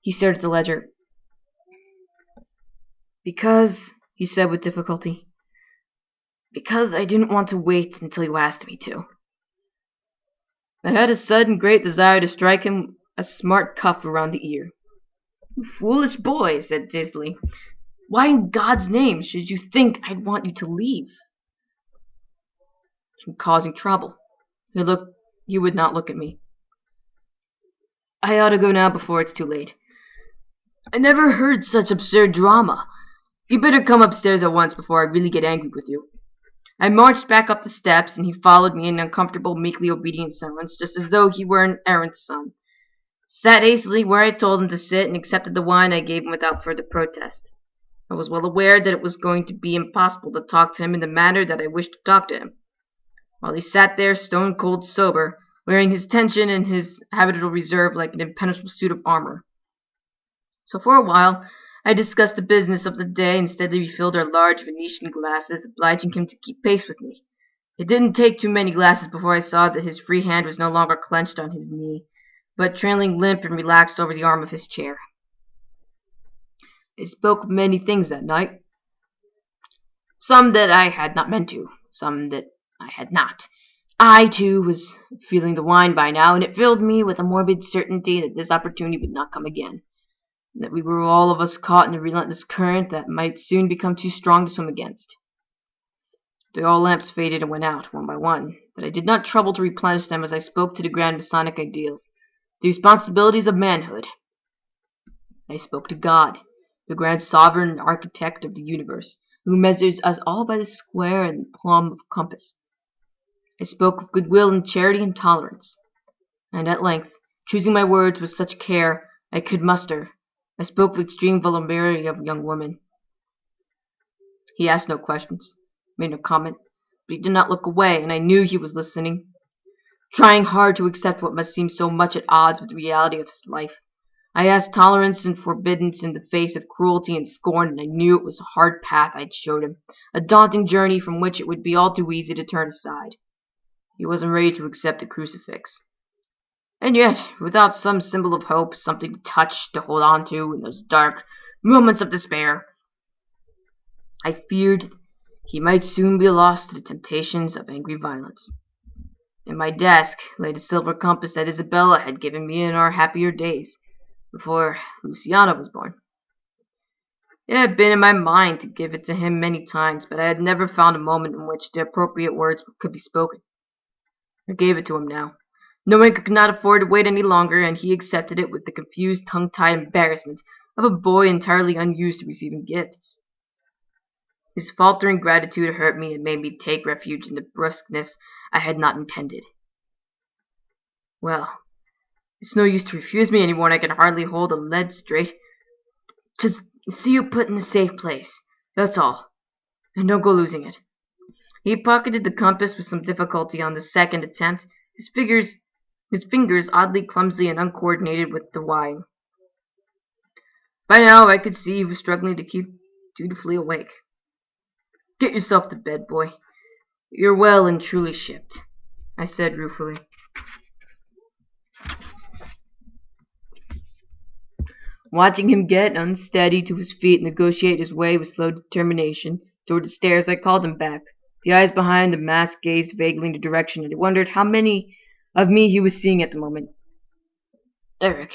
He stared at the ledger. "Because," he said with difficulty, "because I didn't want to wait until you asked me to." I had a sudden great desire to strike him a smart cuff around the ear. "You foolish boy," I said dizzily. "Why in God's name should you think I'd want you to leave?" "I'm causing trouble." He would not look at me. "I ought to go now before it's too late." "I never heard such absurd drama. You better come upstairs at once before I really get angry with you." I marched back up the steps, and he followed me in uncomfortable, meekly obedient silence, just as though he were an errant son. Sat hastily where I told him to sit, and accepted the wine I gave him without further protest. I was well aware that it was going to be impossible to talk to him in the manner that I wished to talk to him, while he sat there stone-cold sober, wearing his tension and his habitual reserve like an impenetrable suit of armor. So for a while I discussed the business of the day and steadily refilled our large Venetian glasses, obliging him to keep pace with me. It didn't take too many glasses before I saw that his free hand was no longer clenched on his knee, but trailing limp and relaxed over the arm of his chair. I spoke of many things that night. Some that I had not meant to, some that I had not. I, too, was feeling the wine by now, and it filled me with a morbid certainty that this opportunity would not come again, and that we were all of us caught in a relentless current that might soon become too strong to swim against. The oil lamps faded and went out, one by one, but I did not trouble to replenish them as I spoke to the grand Masonic ideals, the responsibilities of manhood. I spoke to God, the grand sovereign architect of the universe, who measures us all by the square and the plumb of compass. I spoke of goodwill and charity and tolerance, and at length, choosing my words with such care I could muster, I spoke with extreme vulnerability of a young woman. He asked no questions, made no comment, but he did not look away, and I knew he was listening, trying hard to accept what must seem so much at odds with the reality of his life. I asked tolerance and forbiddance in the face of cruelty and scorn, and I knew it was a hard path I had showed him, a daunting journey from which it would be all too easy to turn aside. He wasn't ready to accept a crucifix. And yet, without some symbol of hope, something to touch, to hold on to in those dark moments of despair, I feared he might soon be lost to the temptations of angry violence. In my desk lay the silver compass that Isabella had given me in our happier days, before Luciana was born. It had been in my mind to give it to him many times, but I had never found a moment in which the appropriate words could be spoken. I gave it to him now, knowing I could not afford to wait any longer, and he accepted it with the confused, tongue-tied embarrassment of a boy entirely unused to receiving gifts. His faltering gratitude hurt me and made me take refuge in the brusqueness I had not intended. Well, it's no use to refuse me any more, and I can hardly hold a lead straight. Just see you put in a safe place, that's all, and don't go losing it. He pocketed the compass with some difficulty on the second attempt, his fingers oddly clumsy and uncoordinated with the wine. By now I could see he was struggling to keep dutifully awake. Get yourself to bed, boy. You're well and truly shipped, I said ruefully. Watching him get unsteady to his feet and negotiate his way with slow determination toward the stairs, I called him back. The eyes behind the mask gazed vaguely in the direction, and I wondered how many of me he was seeing at the moment. Eric,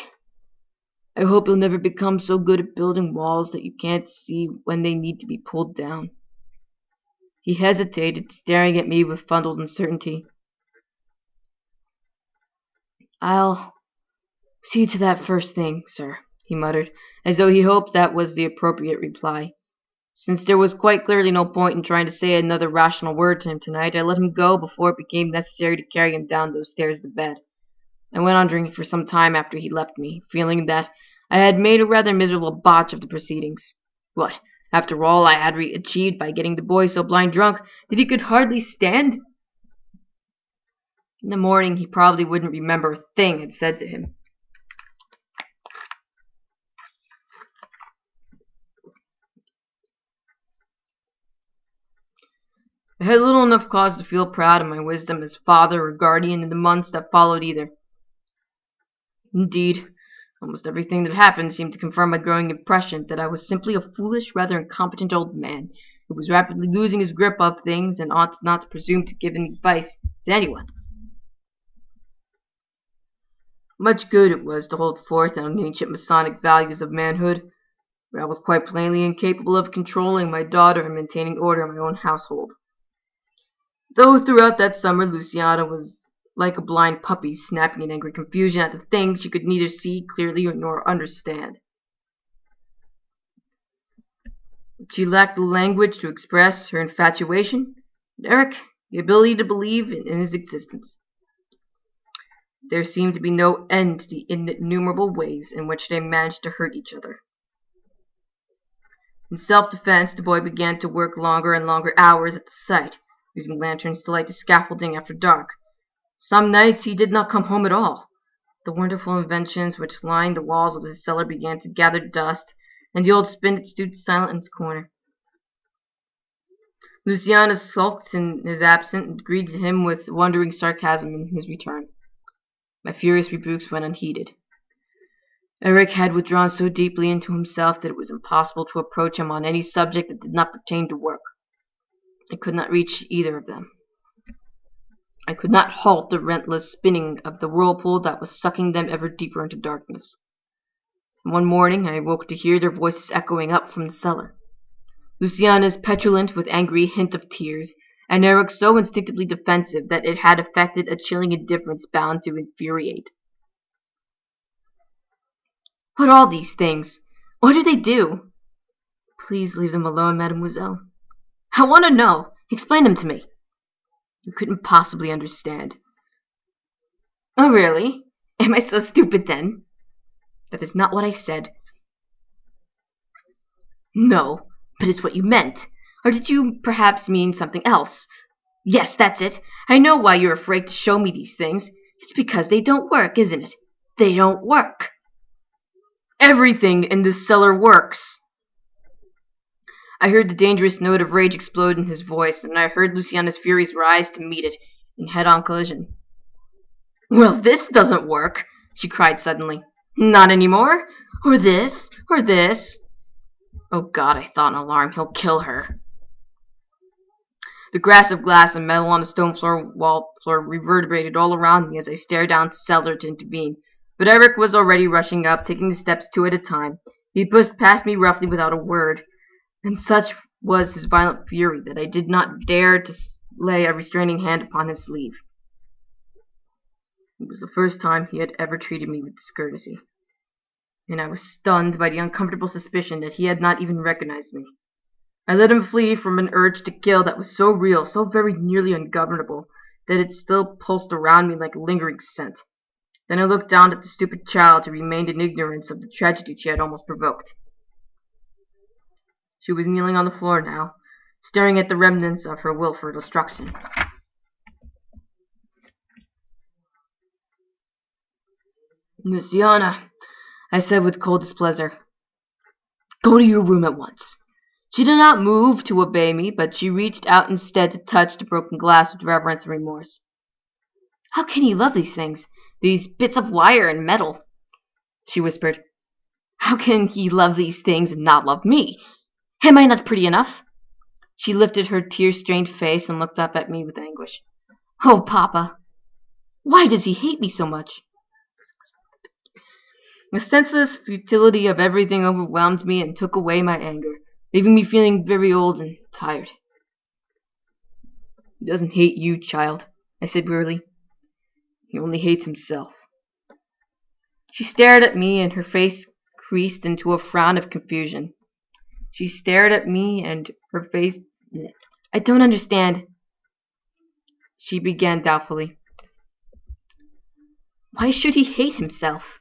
I hope you'll never become so good at building walls that you can't see when they need to be pulled down. He hesitated, staring at me with fuddled uncertainty. I'll see to that first thing, sir, he muttered, as though he hoped that was the appropriate reply. Since there was quite clearly no point in trying to say another rational word to him tonight, I let him go before it became necessary to carry him down those stairs to bed. I went on drinking for some time after he left me, feeling that I had made a rather miserable botch of the proceedings. What, after all I had achieved by getting the boy so blind drunk that he could hardly stand? In the morning he probably wouldn't remember a thing I'd said to him. I had little enough cause to feel proud of my wisdom as father or guardian in the months that followed either. Indeed, almost everything that happened seemed to confirm my growing impression that I was simply a foolish, rather incompetent old man who was rapidly losing his grip of things and ought not to presume to give any advice to anyone. Much good it was to hold forth on the ancient Masonic values of manhood, but I was quite plainly incapable of controlling my daughter and maintaining order in my own household. Though throughout that summer Luciana was like a blind puppy, snapping in angry confusion at the things she could neither see clearly nor understand. She lacked the language to express her infatuation, Eric, the ability to believe in his existence. There seemed to be no end to the innumerable ways in which they managed to hurt each other. In self-defense, the boy began to work longer and longer hours at the site, using lanterns to light the scaffolding after dark. Some nights he did not come home at all. The wonderful inventions which lined the walls of his cellar began to gather dust, and the old spinet stood silent in its corner. Luciana sulked in his absence and greeted him with wondering sarcasm in his return. My furious rebukes went unheeded. Eric had withdrawn so deeply into himself that it was impossible to approach him on any subject that did not pertain to work. I could not reach either of them. I could not halt the relentless spinning of the whirlpool that was sucking them ever deeper into darkness. And one morning I awoke to hear their voices echoing up from the cellar. Luciana's petulant with angry hint of tears, and Eric so instinctively defensive that it had affected a chilling indifference bound to infuriate. What are all these things? What do they do? Please leave them alone, mademoiselle. I want to know. Explain them to me. You couldn't possibly understand. Oh, really? Am I so stupid then? That is not what I said. No, but it's what you meant. Or did you perhaps mean something else? Yes, that's it. I know why you're afraid to show me these things. It's because they don't work, isn't it? They don't work. Everything in this cellar works. I heard the dangerous note of rage explode in his voice, and I heard Luciana's furies rise to meet it in head-on collision. Well, this doesn't work, she cried suddenly. Not anymore? Or this? Or this? Oh God, I thought in alarm, he'll kill her. The grass of glass and metal on the stone wall floor reverberated all around me as I stared down the cellar to intervene. But Eric was already rushing up, taking the steps two at a time. He pushed past me roughly without a word, and such was his violent fury that I did not dare to lay a restraining hand upon his sleeve. It was the first time he had ever treated me with discourtesy, and I was stunned by the uncomfortable suspicion that he had not even recognized me. I let him flee from an urge to kill that was so real, so very nearly ungovernable, that it still pulsed around me like a lingering scent. Then I looked down at the stupid child who remained in ignorance of the tragedy she had almost provoked. She was kneeling on the floor now, staring at the remnants of her will for destruction. Luciana, I said with cold displeasure, go to your room at once. She did not move to obey me, but she reached out instead to touch the broken glass with reverence and remorse. How can he love these things? These bits of wire and metal? She whispered. How can he love these things and not love me? Am I not pretty enough? She lifted her tear-stained face and looked up at me with anguish. Oh, Papa, why does he hate me so much? The senseless futility of everything overwhelmed me and took away my anger, leaving me feeling very old and tired. He doesn't hate you, child, I said wearily. He only hates himself. She stared at me, and her face creased into a frown of confusion. She stared at me, and her face... I don't understand. She began doubtfully. Why should he hate himself?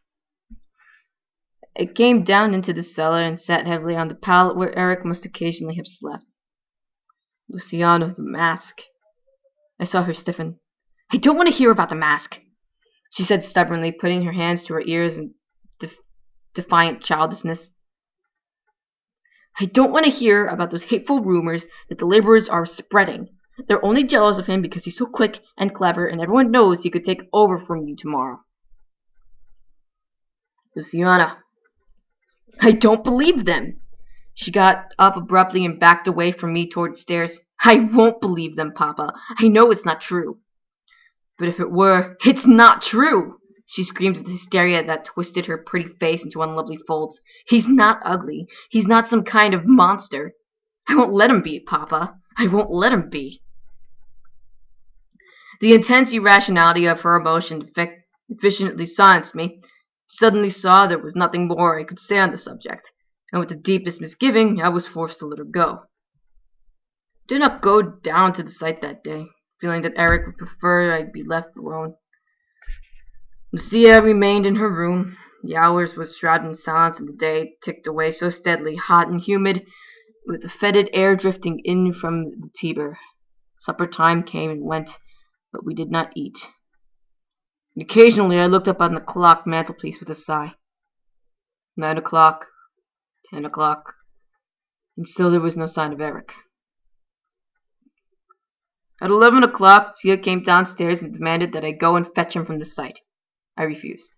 I came down into the cellar and sat heavily on the pallet where Eric must occasionally have slept. Luciana, the mask. I saw her stiffen. I don't want to hear about the mask, she said stubbornly, putting her hands to her ears in defiant childishness. I don't want to hear about those hateful rumors that the laborers are spreading. They're only jealous of him because he's so quick and clever, and everyone knows he could take over from you tomorrow. Luciana, I don't believe them. She got up abruptly and backed away from me toward the stairs. I won't believe them, Papa. I know it's not true. But if it were, it's not true, she screamed with hysteria that twisted her pretty face into unlovely folds. He's not ugly. He's not some kind of monster. I won't let him be, Papa. I won't let him be. The intense irrationality of her emotion efficiently silenced me. Suddenly saw there was nothing more I could say on the subject, and with the deepest misgiving I was forced to let her go. Did not go down to the site that day, feeling that Eric would prefer I be left alone. Lucia remained in her room. The hours was shrouded in silence, and the day ticked away so steadily, hot and humid, with the fetid air drifting in from the Tiber. Supper time came and went, but we did not eat. And occasionally I looked up on the clock mantelpiece with a sigh. 9 o'clock, 10 o'clock, and still there was no sign of Eric. At 11 o'clock, Tia came downstairs and demanded that I go and fetch him from the site. I refused.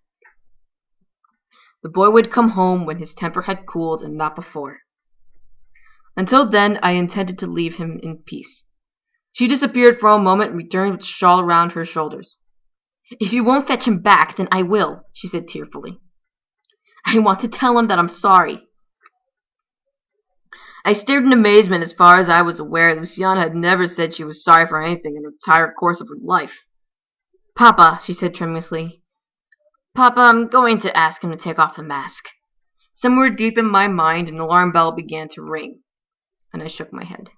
The boy would come home when his temper had cooled and not before. Until then, I intended to leave him in peace. She disappeared for a moment and returned with a shawl around her shoulders. "If you won't fetch him back, then I will," she said tearfully. "I want to tell him that I'm sorry." I stared in amazement. As far as I was aware, Luciana had never said she was sorry for anything in the entire course of her life. "Papa," she said tremulously, "Papa, I'm going to ask him to take off the mask." Somewhere deep in my mind, an alarm bell began to ring, and I shook my head.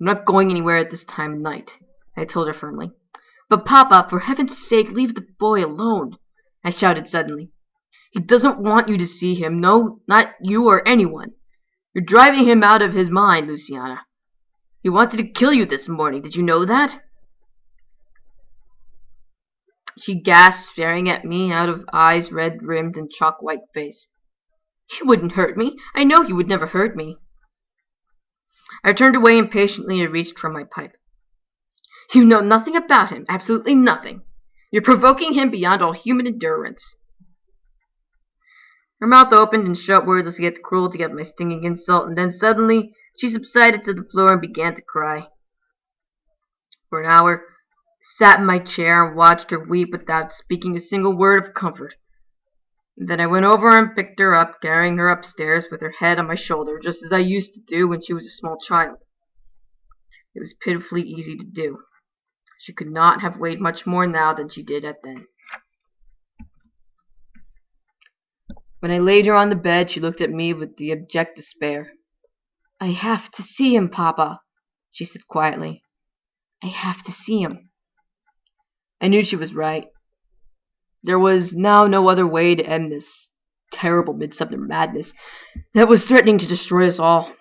"I'm not going anywhere at this time of night," I told her firmly. "But Papa, for heaven's sake, leave the boy alone," I shouted suddenly. "He doesn't want you to see him. No, not you or anyone. You're driving him out of his mind, Luciana. He wanted to kill you this morning. Did you know that?" She gasped, staring at me out of eyes red-rimmed and chalk-white face. "He wouldn't hurt me. I know he would never hurt me." I turned away impatiently and reached for my pipe. "You know nothing about him, absolutely nothing. You're provoking him beyond all human endurance." Her mouth opened and shut wordlessly at the cruelty of my stinging insult, and then suddenly she subsided to the floor and began to cry. For an hour, I sat in my chair and watched her weep without speaking a single word of comfort. And then I went over and picked her up, carrying her upstairs with her head on my shoulder, just as I used to do when she was a small child. It was pitifully easy to do. She could not have weighed much more now than she did at then. When I laid her on the bed, she looked at me with the abject despair. "I have to see him, Papa," she said quietly. "I have to see him." I knew she was right. There was now no other way to end this terrible midsummer madness that was threatening to destroy us all.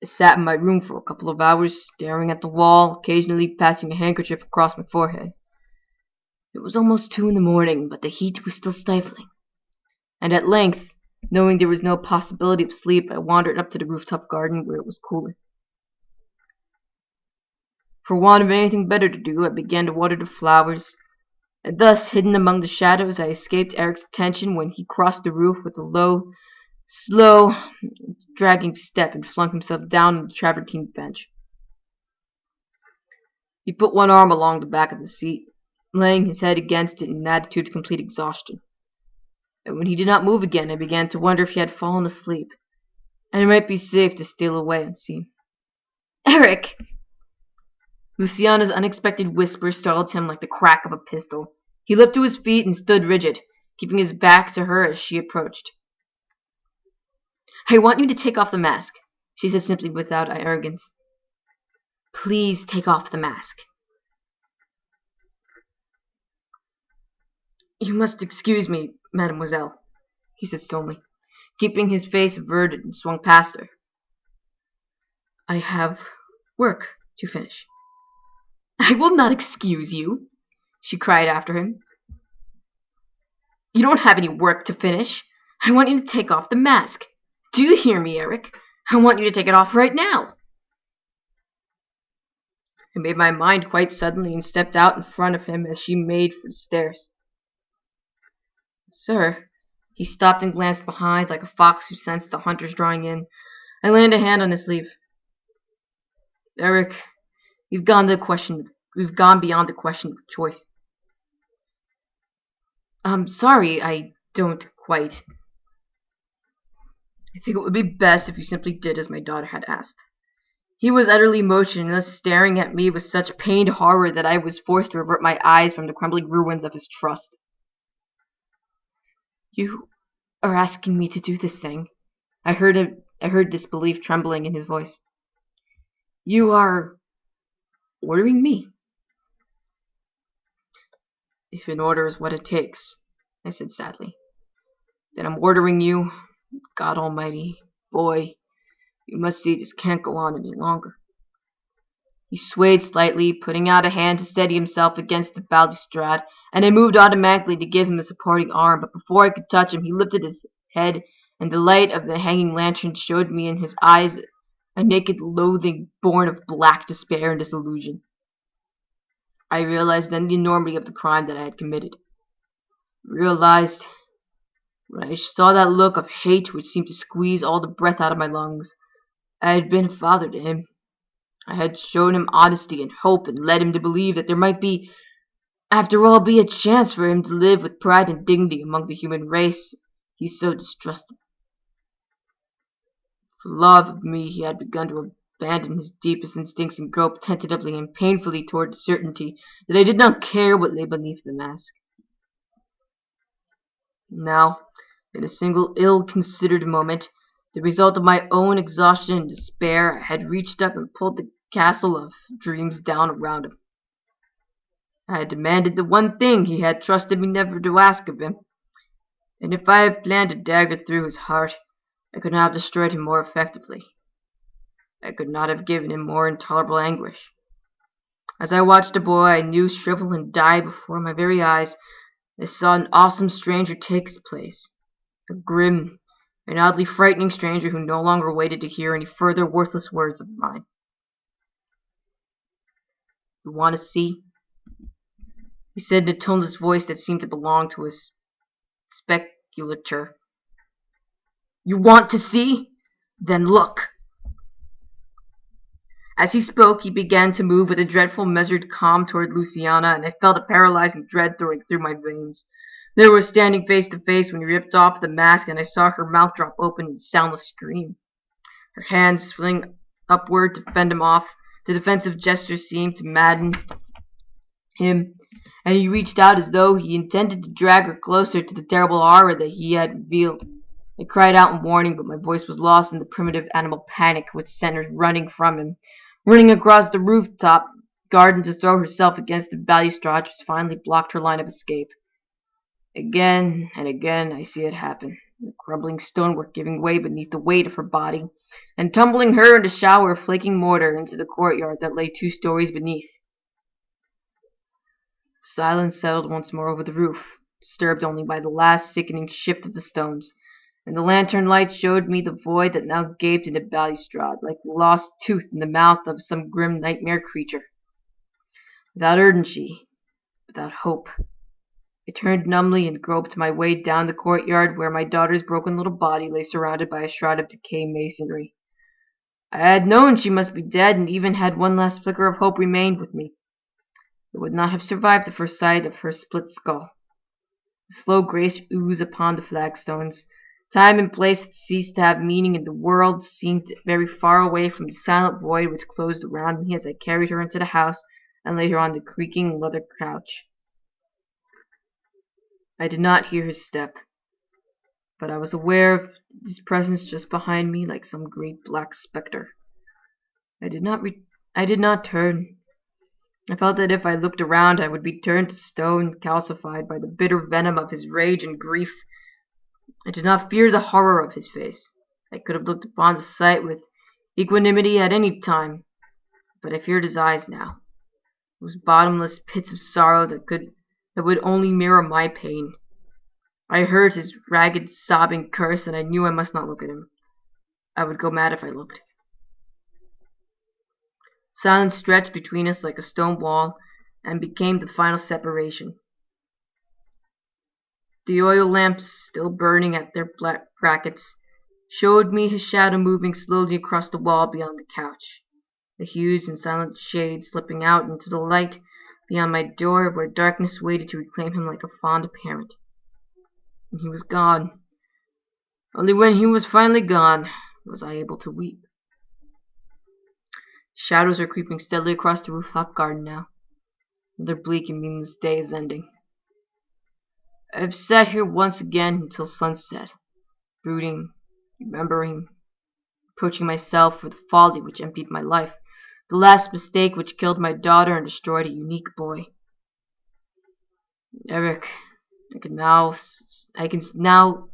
I sat in my room for a couple of hours, staring at the wall, occasionally passing a handkerchief across my forehead. It was almost 2 a.m, but the heat was still stifling. And at length, knowing there was no possibility of sleep, I wandered up to the rooftop garden where it was cooler. For want of anything better to do, I began to water the flowers, and thus, hidden among the shadows, I escaped Eric's attention when he crossed the roof with a low, slow, dragging step and flung himself down on the travertine bench. He put one arm along the back of the seat, laying his head against it in an attitude of complete exhaustion. And when he did not move again, I began to wonder if he had fallen asleep, and it might be safe to steal away unseen. "Eric!" Luciana's unexpected whisper startled him like the crack of a pistol. He leaped to his feet and stood rigid, keeping his back to her as she approached. "I want you to take off the mask," she said simply without arrogance. "Please take off the mask." "You must excuse me, mademoiselle," he said stonily, keeping his face averted, and swung past her. "I have work to finish." "I will not excuse you," she cried after him. "You don't have any work to finish. I want you to take off the mask. Do you hear me, Eric? I want you to take it off right now." I made my mind quite suddenly and stepped out in front of him as she made for the stairs. "Sir," he stopped and glanced behind like a fox who scents the hunters drawing in. I laid a hand on his sleeve. "Eric, we've gone beyond the question of choice." "I'm sorry, I don't quite—" "I think it would be best if you simply did as my daughter had asked." He was utterly motionless, staring at me with such pained horror that I was forced to avert my eyes from the crumbling ruins of his trust. "You are asking me to do this thing," I heard him I heard disbelief trembling in his voice. "You are ordering me?" "If an order is what it takes," I said sadly, "then I'm ordering you. God Almighty, boy, you must see this can't go on any longer." He swayed slightly, putting out a hand to steady himself against the balustrade, and I moved automatically to give him a supporting arm, but before I could touch him, he lifted his head, and the light of the hanging lantern showed me in his eyes a naked loathing born of black despair and disillusion. I realized then the enormity of the crime that I had committed. Realized when I saw that look of hate which seemed to squeeze all the breath out of my lungs. I had been a father to him. I had shown him honesty and hope and led him to believe that there might after all, be a chance for him to live with pride and dignity among the human race he so distrusted. For love of me, he had begun to abandon his deepest instincts and grope tentatively and painfully toward the certainty that I did not care what lay beneath the mask. Now, in a single ill-considered moment, the result of my own exhaustion and despair, I had reached up and pulled the castle of dreams down around him. I had demanded the one thing he had trusted me never to ask of him, and if I had planned a dagger through his heart, I could not have destroyed him more effectively. I could not have given him more intolerable anguish. As I watched a boy I knew shrivel and die before my very eyes, I saw an awesome stranger take his place, a grim and oddly frightening stranger who no longer waited to hear any further worthless words of mine. "You want to see?" he said in a toneless voice that seemed to belong to his speculature. "You want to see? Then look." As he spoke, he began to move with a dreadful measured calm toward Luciana, and I felt a paralyzing dread throwing through my veins. They were standing face to face when he ripped off the mask, and I saw her mouth drop open in a soundless scream. Her hands fling upward to fend him off. The defensive gesture seemed to madden him, and he reached out as though he intended to drag her closer to the terrible horror that he had revealed. I cried out in warning, but my voice was lost in the primitive animal panic which sent her running from him, running across the rooftop garden to throw herself against the balustrade which finally blocked her line of escape. Again and again I see it happen, the crumbling stonework giving way beneath the weight of her body, and tumbling her in a shower of flaking mortar into the courtyard that lay 2 stories beneath. Silence settled once more over the roof, disturbed only by the last sickening shift of the stones, and the lantern light showed me the void that now gaped in the balustrade like the lost tooth in the mouth of some grim nightmare creature. Without urgency, without hope, I turned numbly and groped my way down the courtyard where my daughter's broken little body lay surrounded by a shroud of decaying masonry. I had known she must be dead, and even had one last flicker of hope remained with me, it would not have survived the first sight of her split skull. The slow grayish ooze upon the flagstones. Time and place had ceased to have meaning, and the world seemed very far away from the silent void which closed around me as I carried her into the house and laid her on the creaking leather couch. I did not hear his step, but I was aware of his presence just behind me like some great black specter. I did not turn. I felt that if I looked around I would be turned to stone, calcified by the bitter venom of his rage and grief. I did not fear the horror of his face. I could have looked upon the sight with equanimity at any time, but I feared his eyes now, those bottomless pits of sorrow that would only mirror my pain. I heard his ragged, sobbing curse, and I knew I must not look at him. I would go mad if I looked. Silence stretched between us like a stone wall, and became the final separation. The oil lamps, still burning at their black brackets, showed me his shadow moving slowly across the wall beyond the couch, a huge and silent shade slipping out into the light beyond my door where darkness waited to reclaim him like a fond parent. And he was gone. Only when he was finally gone was I able to weep. Shadows are creeping steadily across the rooftop garden now. Another bleak and meaningless day is ending. I have sat here once again until sunset, brooding, remembering, reproaching myself for the folly which emptied my life, the last mistake which killed my daughter and destroyed a unique boy. Eric, I can now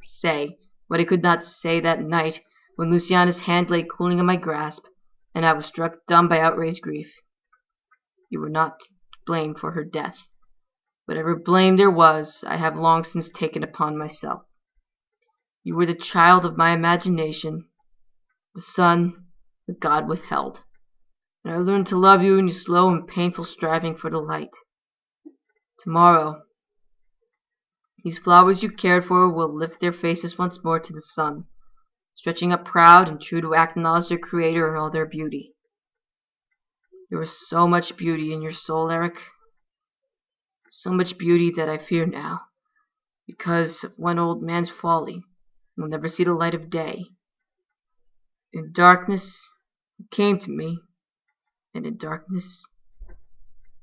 say what I could not say that night when Luciana's hand lay cooling in my grasp, and I was struck dumb by outraged grief. You were not to blame for her death. Whatever blame there was, I have long since taken upon myself. You were the child of my imagination, the son that God withheld, and I learned to love you in your slow and painful striving for the light. Tomorrow, these flowers you cared for will lift their faces once more to the sun, stretching up proud and true to acknowledge their Creator in all their beauty. There was so much beauty in your soul, Eric. So much beauty that I fear now, because of one old man's folly, will never see the light of day. In darkness, you came to me, and in darkness,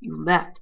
you left.